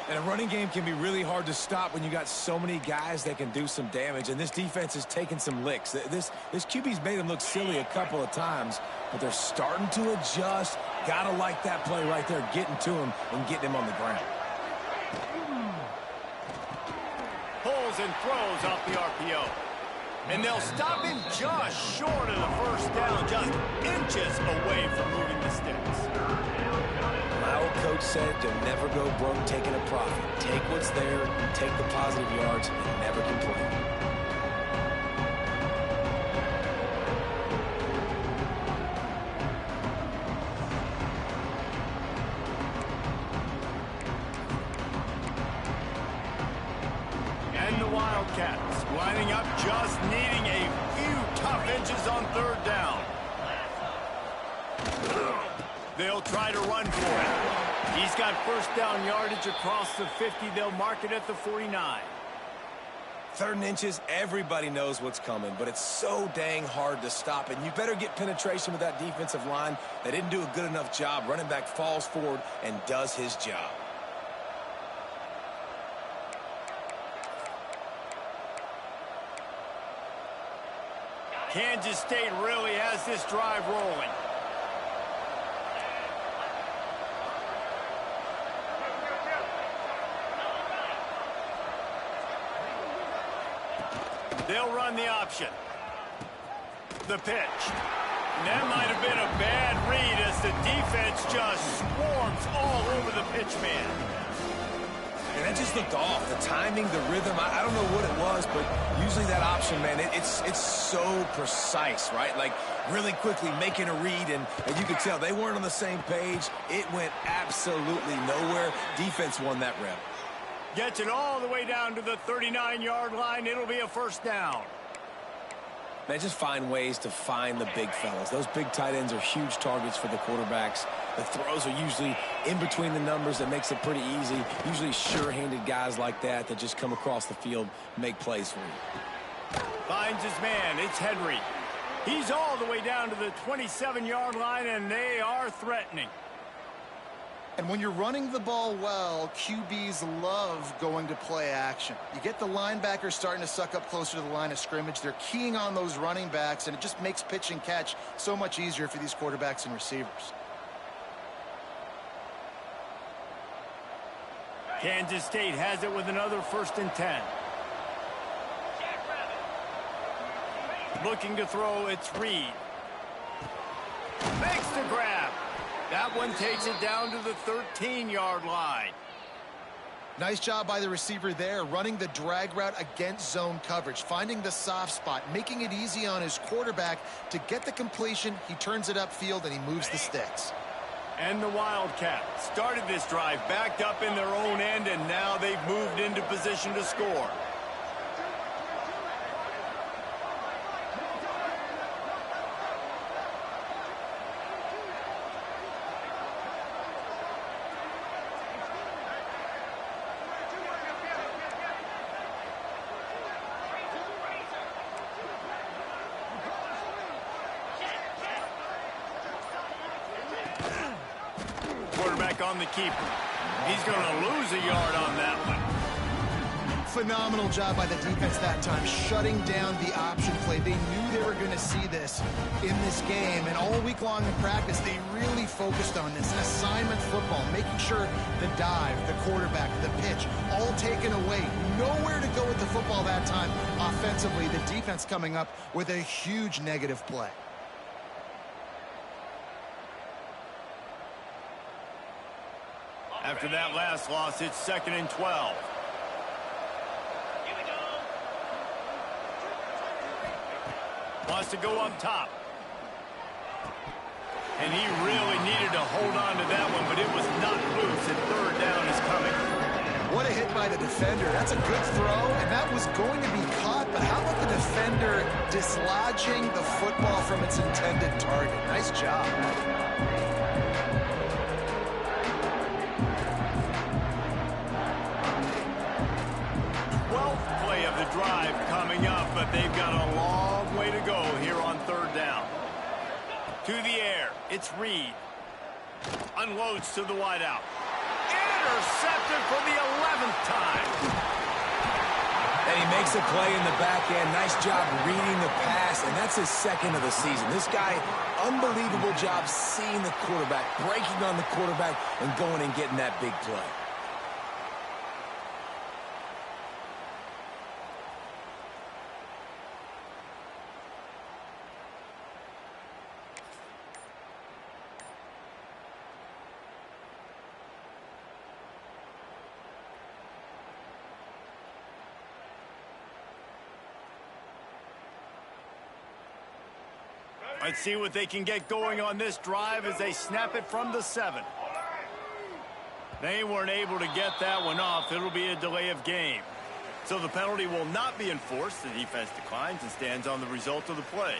And a running game can be really hard to stop when you got so many guys that can do some damage. And this defense is taking some licks. This QB's made them look silly a couple of times, but they're starting to adjust. Gotta like that play right there, getting to him and getting him on the ground. Pulls and throws off the RPO. And they'll stop him just short of the 1st down, just inches away from moving the sticks. My old coach said you'll never go broke taking a profit. Take what's there, take the positive yards, and never complain. And the Wildcats lining up, just needing a few tough inches on 3rd down. They'll try to run for it. He's got first down yardage across the 50. They'll mark it at the 49. 3rd and inches, everybody knows what's coming, but it's so dang hard to stop. And you better get penetration with that defensive line. They didn't do a good enough job. Running back falls forward and does his job. Kansas State really has this drive rolling. They'll run the option. The pitch. And that might have been a bad read as the defense just swarms all over the pitch man. And that just looked off. The timing, the rhythm, I don't know what it was, but usually that option, man, it's so precise, right? Like really quickly making a read, and you could tell they weren't on the same page. It went absolutely nowhere. Defense won that rep. Gets it all the way down to the 39-yard line. It'll be a first down. Man, just find ways to find the big fellas. Those big tight ends are huge targets for the quarterbacks. The throws are usually in between the numbers. That makes it pretty easy. Usually sure-handed guys like that just come across the field, make plays for you. Finds his man. It's Henry. He's all the way down to the 27-yard line, and they are threatening. And when you're running the ball well, QBs love going to play action. You get the linebackers starting to suck up closer to the line of scrimmage. They're keying on those running backs, and it just makes pitch and catch so much easier for these quarterbacks and receivers. Kansas State has it with another 1st and 10. Looking to throw, it's Reed. Makes the grab. That one takes it down to the 13-yard line. Nice job by the receiver there, running the drag route against zone coverage, finding the soft spot, making it easy on his quarterback to get the completion. He turns it upfield, and he moves the sticks. And the Wildcats started this drive backed up in their own end, and now they've moved into position to score. Quarterback on the keeper. He's going to lose a yard on that one. Phenomenal job by the defense that time, shutting down the option play. They knew they were going to see this in this game, and all week long in practice, they really focused on this assignment football, making sure the dive, the quarterback, the pitch, all taken away. Nowhere to go with the football that time offensively. The defense coming up with a huge negative play. After that last loss, it's 2nd and 12. Wants to go up top. And he really needed to hold on to that one, but it was not loose, and 3rd down is coming. What a hit by the defender. That's a good throw, and that was going to be caught, but how about the defender dislodging the football from its intended target? Nice job. 12th play of the drive coming up, but they've got a long way to go here on 3rd down. To the air, it's Reed. Unloads to the wideout. Intercepted for the 11th time. And he makes a play in the back end. Nice job reading the pass, and that's his 2nd of the season. This guy, unbelievable job seeing the quarterback, breaking on the quarterback, and going and getting that big play. Let's see what they can get going on this drive as they snap it from the 7. They weren't able to get that one off. It'll be a delay of game. So the penalty will not be enforced. The defense declines and stands on the result of the play.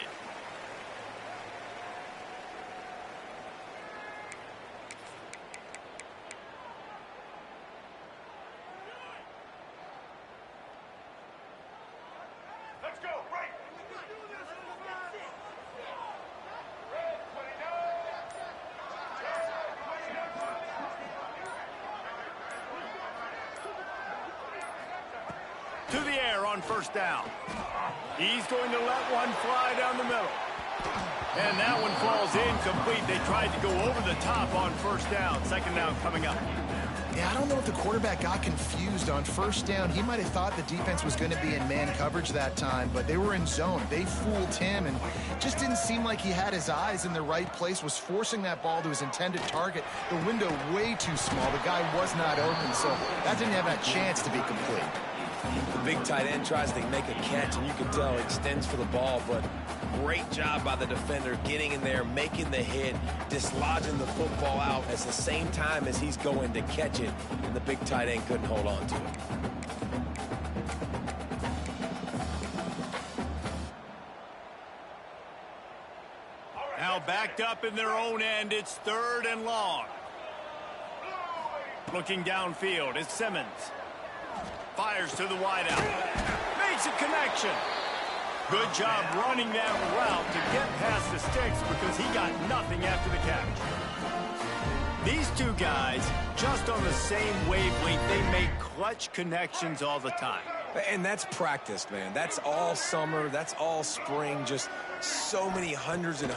to the air on first down. He's going to let one fly down the middle. And that one falls incomplete. They tried to go over the top on first down. Second down coming up. Yeah, I don't know if the quarterback got confused on first down. He might have thought the defense was going to be in man coverage that time, but they were in zone. They fooled him, and just didn't seem like he had his eyes in the right place, was forcing that ball to his intended target. The window way too small. The guy was not open, so that didn't have that chance to be complete. The big tight end tries to make a catch, and you can tell he extends for the ball, but great job by the defender getting in there, making the hit, dislodging the football out at the same time as he's going to catch it, and the big tight end couldn't hold on to it. Now backed up in their own end, it's 3rd and long. Looking downfield, it's Simmons. Fires to the wideout. Makes a connection. Good job running that route to get past the sticks because he got nothing after the catch. These two guys, just on the same wavelength, they make clutch connections all the time. And that's practiced, man. That's all summer. That's all spring. Just so many hundreds and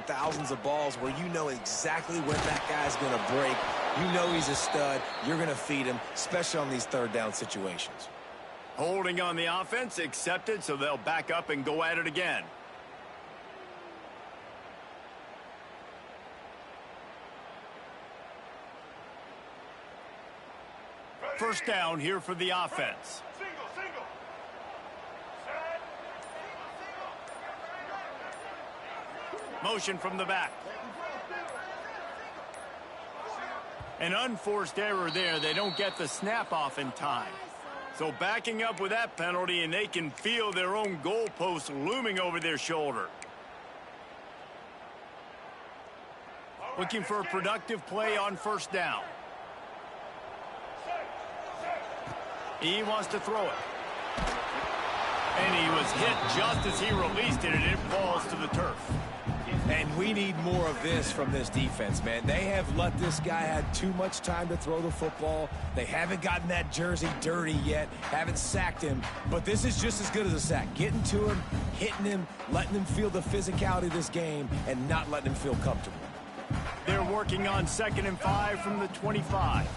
thousands of balls where you know exactly when that guy's going to break. You know he's a stud. You're going to feed him, especially on these 3rd down situations. Holding on the offense, accepted, so they'll back up and go at it again. First down here for the offense. Motion from the back. An unforced error there. They don't get the snap off in time. So backing up with that penalty, and they can feel their own goalpost looming over their shoulder. Looking for a productive play on first down. He wants to throw it. And he was hit just as he released it, and it falls to the turf. And we need more of this from this defense, man. They have let this guy have too much time to throw the football. They haven't gotten that jersey dirty yet, haven't sacked him. But this is just as good as a sack. Getting to him, hitting him, letting him feel the physicality of this game, and not letting him feel comfortable. They're working on 2nd and 5 from the 25.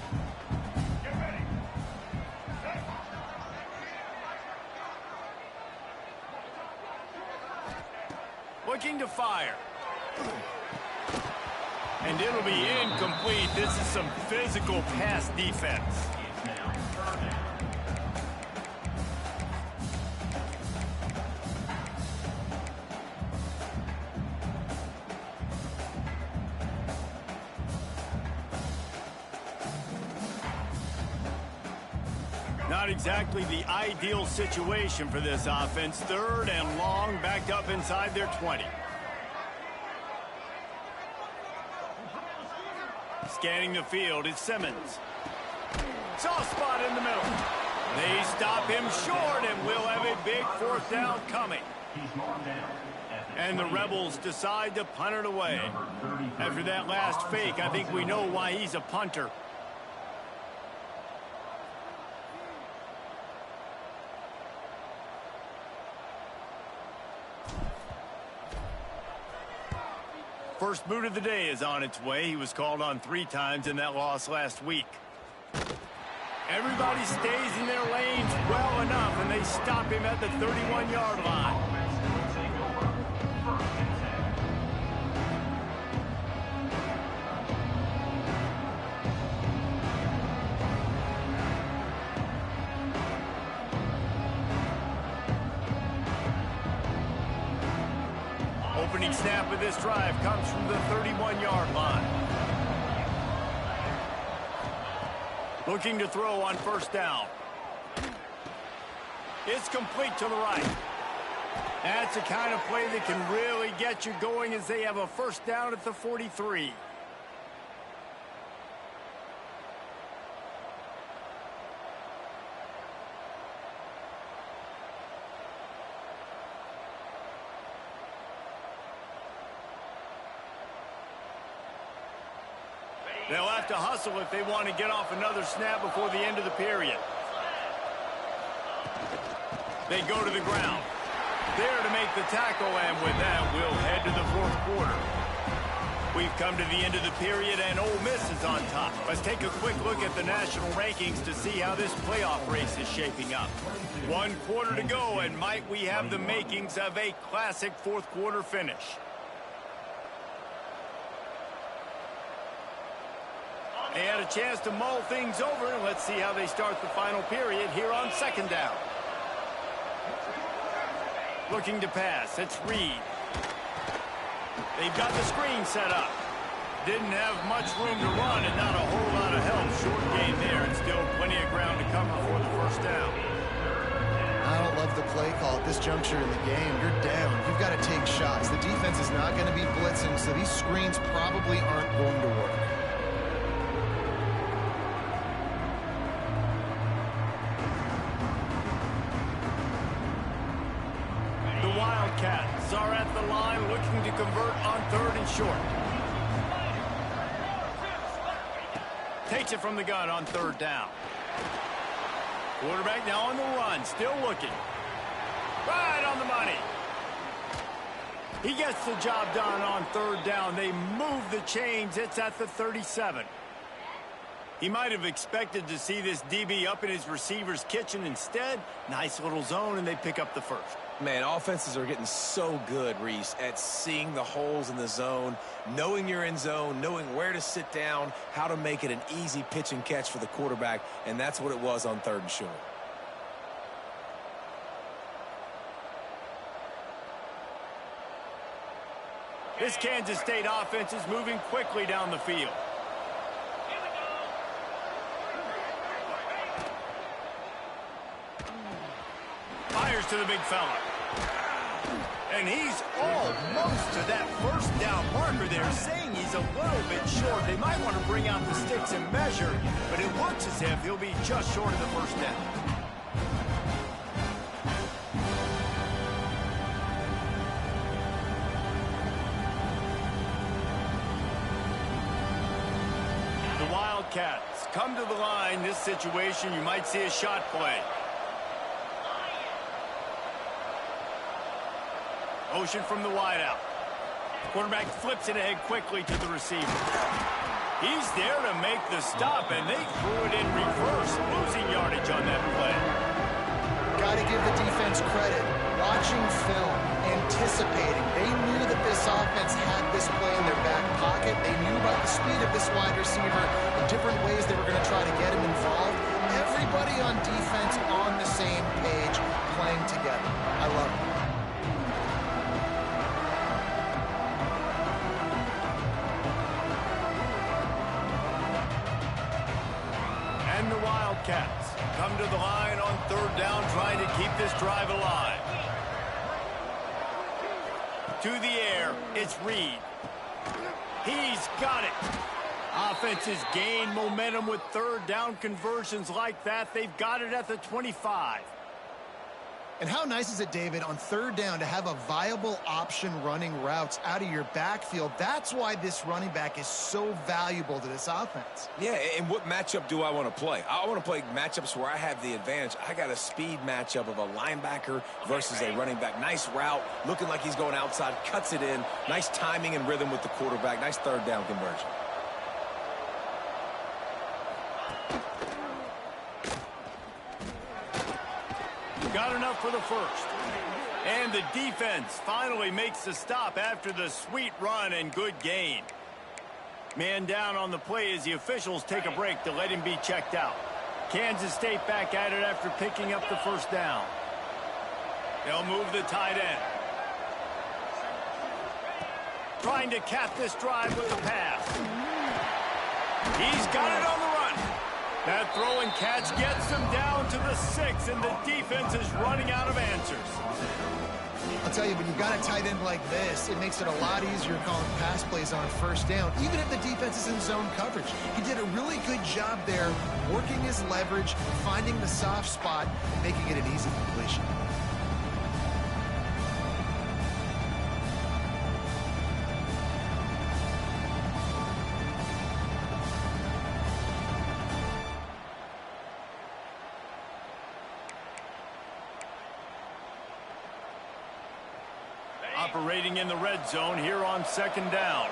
Looking to fire. And it'll be incomplete. This is some physical pass defense. Not exactly the ideal situation for this offense. 3rd and long, backed up inside their 20. Scanning the field, it's Simmons. Soft spot in the middle. They stop him short, and we'll have a big 4th down coming. And the Rebels decide to punt it away. After that last fake, I think we know why he's a punter. First boot of the day is on its way. He was called on 3 times in that loss last week. Everybody stays in their lanes well enough, and they stop him at the 31-yard line. Opening snap of this drive comes from the 31-yard line. Looking to throw on first down. It's complete to the right. That's the kind of play that can really get you going as they have a first down at the 43. They'll have to hustle if they want to get off another snap before the end of the period. They go to the ground. There to make the tackle, and with that, we'll head to the fourth quarter. We've come to the end of the period, and Ole Miss is on top. Let's take a quick look at the national rankings to see how this playoff race is shaping up. 1 quarter to go, and might we have the makings of a classic fourth quarter finish. They had a chance to mull things over, and let's see how they start the final period here on second down. Looking to pass, it's Reed. They've got the screen set up. Didn't have much room to run and not a whole lot of help. Short gain there and still plenty of ground to cover for the first down. I don't love the play call at this juncture in the game. You're down. You've got to take shots. The defense is not going to be blitzing, so these screens probably aren't going to work. The Wildcats are at the line looking to convert on 3rd and short. Takes it from the gun on 3rd down. Quarterback now on the run, still looking. Right on the money. He gets the job done on 3rd down. They move the chains. It's at the 37. He might have expected to see this DB up in his receiver's kitchen. Instead, nice little zone, and they pick up the first. Man, offenses are getting so good, Reese, at seeing the holes in the zone, knowing you're in zone, knowing where to sit down, how to make it an easy pitch and catch for the quarterback, and that's what it was on 3rd and short. This Kansas State offense is moving quickly down the field. Fires to the big fella. And he's almost to that first down marker there, saying he's a little bit short. They might want to bring out the sticks and measure, but it looks as if he'll be just short of the first down. The Wildcats come to the line. This situation, you might see a shot play. Motion from the wideout. Quarterback flips it ahead quickly to the receiver. He's there to make the stop, and they threw it in reverse, losing yardage on that play. Got to give the defense credit. Watching film, anticipating. They knew that this offense had this play in their back pocket. They knew about the speed of this wide receiver, the different ways they were going to try to get him involved. Everybody on defense on the same page, playing together. I love it. And the Wildcats come to the line on 3rd down, trying to keep this drive alive. To the air, it's Reed. He's got it. Offenses gain momentum with 3rd down conversions like that. They've got it at the 25. And how nice is it, David, on 3rd down to have a viable option running routes out of your backfield? That's why this running back is so valuable to this offense. Yeah, and what matchup do I want to play? I want to play matchups where I have the advantage. I got a speed matchup of a linebacker versus a running back. Nice route, looking like he's going outside, cuts it in. Nice timing and rhythm with the quarterback. Nice 3rd down conversion. Got enough for the first. And the defense finally makes the stop after the sweet run and good gain. Man down on the play as the officials take a break to let him be checked out. Kansas State back at it after picking up the first down. They'll move the tight end. Trying to cap this drive with a pass. He's got it on the run. That throw and catch gets them down to the 6, and the defense is running out of answers. I'll tell you, when you've got a tight end like this, it makes it a lot easier calling pass plays on 1st down, even if the defense is in zone coverage. He did a really good job there, working his leverage, finding the soft spot, and making it an easy completion. Operating in the red zone here on 2nd down.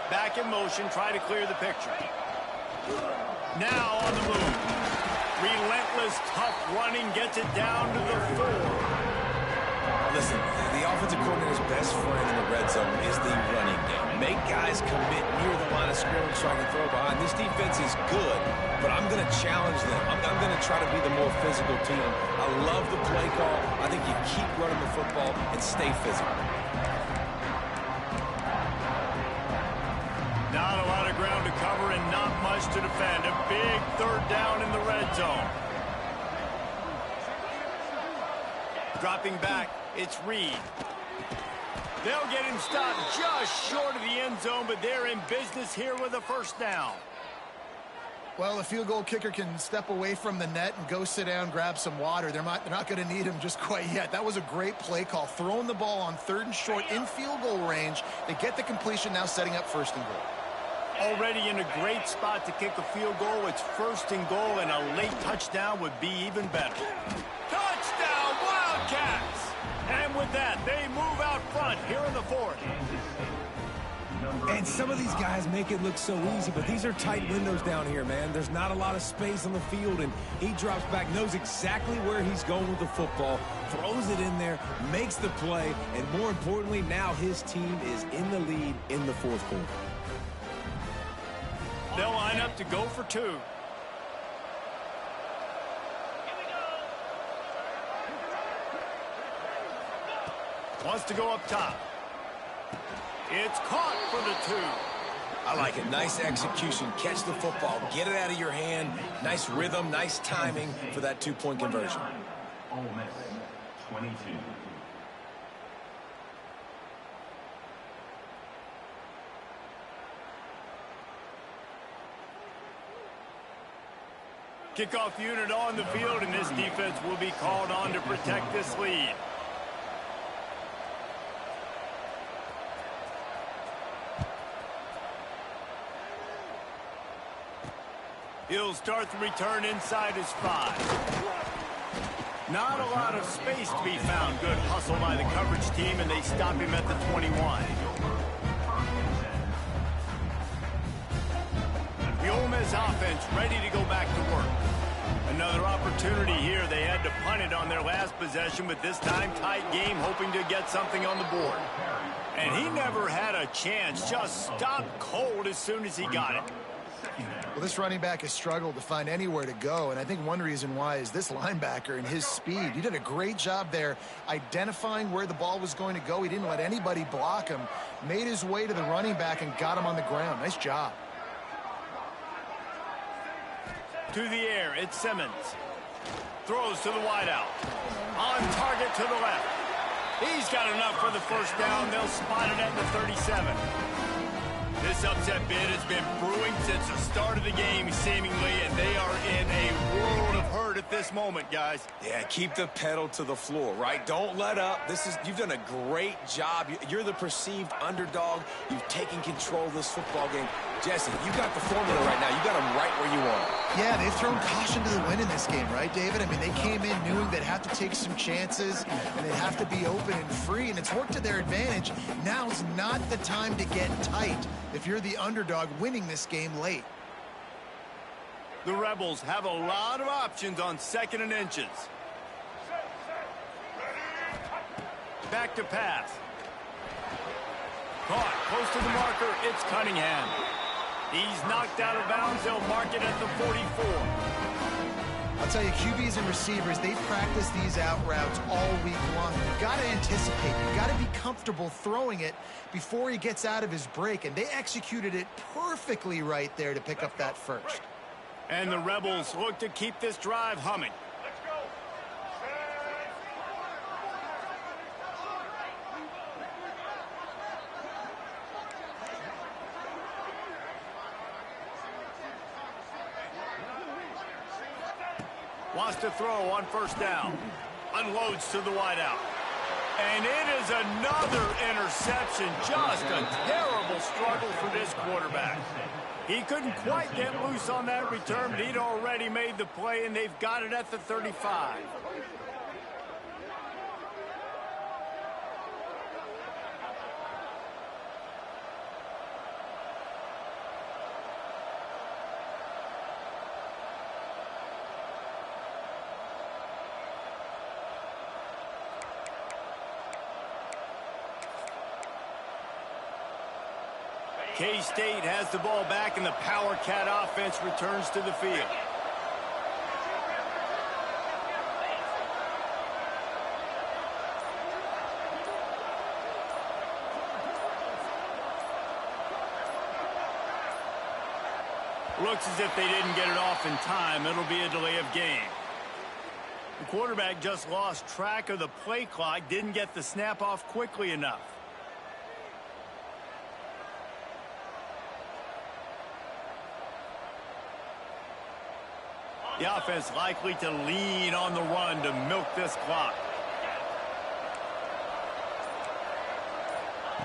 Back in motion, try to clear the picture. Now on the move. Relentless, tough running, gets it down to the 4. Listen, the offensive coordinator's best friend in the red zone is the running game. Make guys commit near the line of scrimmage so I can throw behind. This defense is good, but I'm going to challenge them. I'm going to try to be the more physical team. I love the play call. I think you keep running the football and stay physical. Not a lot of ground to cover and not much to defend. A big 3rd down in the red zone. Dropping back, it's Reed. They'll get him stopped just short of the end zone, but they're in business here with a 1st down. Well, a field goal kicker can step away from the net and go sit down, grab some water. They're not going to need him just quite yet. That was a great play call. Throwing the ball on 3rd and short in field goal range. They get the completion, now setting up 1st and goal. Already in a great spot to kick a field goal. It's 1st and goal, and a late touchdown would be even better. Touchdown, Wildcats! And with that, they move out front here in the 4th. And some of these guys make it look so easy, but these are tight windows down here, man. There's not a lot of space on the field, and he drops back, knows exactly where he's going with the football, throws it in there, makes the play, and more importantly, now his team is in the lead in the 4th quarter. They'll line up to go for 2. Wants to go up top. It's caught for the 2. I like it. Nice execution. Catch the football. Get it out of your hand. Nice rhythm, nice timing for that 2-point conversion. Ole Miss, 22. Kickoff unit on the field, and this defense will be called on to protect this lead. He'll start the return inside his 5. Not a lot of space to be found. Good hustle by the coverage team, and they stop him at the 21. The Ole Miss offense ready to go back to work. Another opportunity here. They had to punt it on their last possession, but this time tight game, hoping to get something on the board. And he never had a chance. Just stopped cold as soon as he got it. Well, this running back has struggled to find anywhere to go, and I think one reason why is this linebacker and his speed. He did a great job there identifying where the ball was going to go. He didn't let anybody block him, made his way to the running back and got him on the ground. Nice job. To the air, it's Simmons. Throws to the wideout. On target to the left. He's got enough for the 1st down. They'll spot it at the 37. This upset bid has been brewing since the start of the game, seemingly, and they are in a world of hurt at this moment, guys. Yeah, keep the pedal to the floor, right? Don't let up. You've done a great job. You're the perceived underdog. You've taken control of this football game. Jesse, you got the formula right now. You got them right where you want them. Yeah, they've thrown caution to the wind in this game, right, David? I mean, they came in knowing they'd have to take some chances and they'd have to be open and free, and it's worked to their advantage. Now's not the time to get tight if you're the underdog winning this game late. The Rebels have a lot of options on 2nd and inches. Back to pass. Caught close to the marker. It's Cunningham. He's knocked out of bounds. They'll mark it at the 44. I'll tell you, QBs and receivers, they practice these out routes all week long. You've got to anticipate. You've got to be comfortable throwing it before he gets out of his break, and they executed it perfectly right there to pick up that 1st. And the Rebels look to keep this drive humming. Wants to throw on 1st down. Unloads to the wideout. And it is another interception. Just a terrible struggle for this quarterback. He couldn't quite get loose on that return, but he'd already made the play, and they've got it at the 35. K-State has the ball back, and the Power Cat offense returns to the field. Looks as if they didn't get it off in time. It'll be a delay of game. The quarterback just lost track of the play clock, didn't get the snap off quickly enough. The offense likely to lean on the run to milk this clock.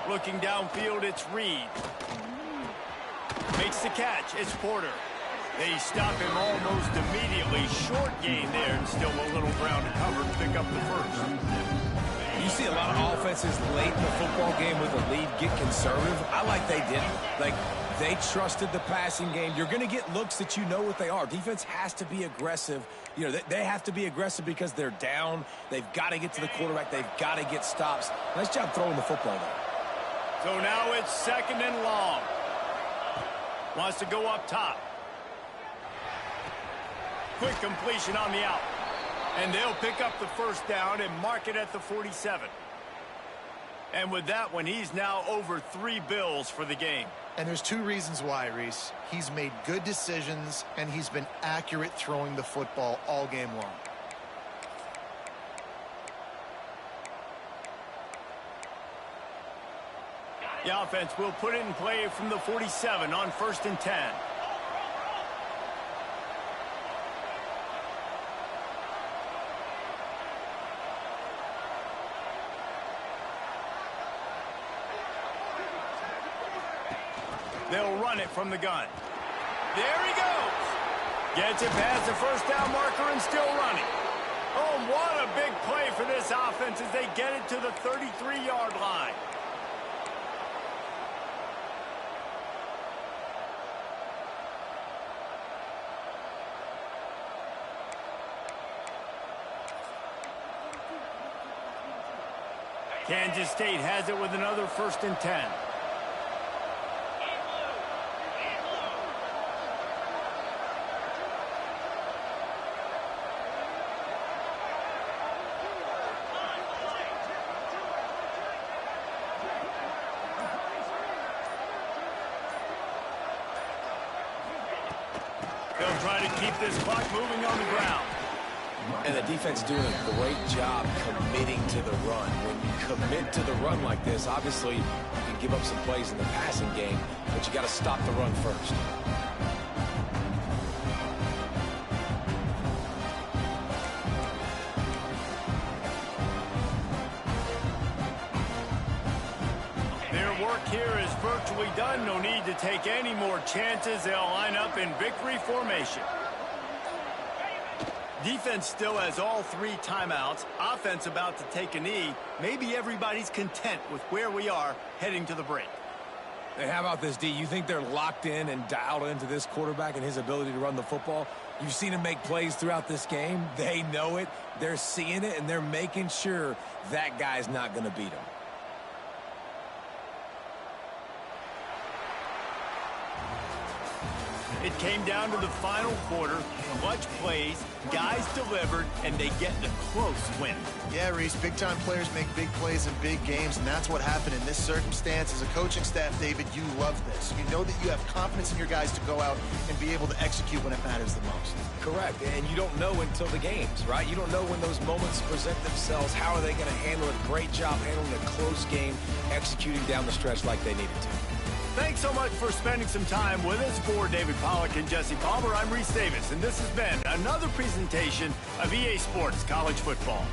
Looking downfield, it's Reed. Makes the catch. It's Porter. They stop him almost immediately. Short gain there, and still a little ground to cover to pick up the first. You see a lot of offenses late in the football game with a lead get conservative. I like they didn't. Like, they trusted the passing game. You're going to get looks that you know what they are. Defense has to be aggressive. You know, they have to be aggressive because they're down. They've got to get to the quarterback. They've got to get stops. Nice job throwing the football there. So now it's 2nd and long. Wants to go up top. Quick completion on the out. And they'll pick up the first down and mark it at the 47. And with that one, he's now over 3 bills for the game. And there's 2 reasons why, Reese. He's made good decisions, and he's been accurate throwing the football all game long. The offense will put it in play from the 47 on 1st and 10. They'll run it from the gun. There he goes. Gets it past the first down marker and still running. Oh, what a big play for this offense as they get it to the 33-yard line. Kansas State has it with another 1st and 10. They'll try to keep this clock moving on the ground. And the defense doing a great job committing to the run. When you commit to the run like this, obviously you can give up some plays in the passing game, but you got to stop the run first. Their work here is virtually done. No need to take any more chances. They'll line up in victory formation. Defense still has all 3 timeouts. Offense about to take a knee. Maybe everybody's content with where we are heading to the break. Hey, how about this, D? You think they're locked in and dialed into this quarterback and his ability to run the football? You've seen him make plays throughout this game. They know it. They're seeing it, and they're making sure that guy's not going to beat him. It came down to the final quarter. Clutch plays, guys delivered, and they get the close win. Yeah, Reese, big-time players make big plays in big games, and that's what happened in this circumstance. As a coaching staff, David, you love this. You know that you have confidence in your guys to go out and be able to execute when it matters the most. Correct, and you don't know until the games, right? You don't know when those moments present themselves. How are they going to handle it? Great job handling a close game, executing down the stretch like they needed to. Thanks so much for spending some time with us. For David Pollack and Jesse Palmer, I'm Reese Davis, and this has been another presentation of EA Sports College Football.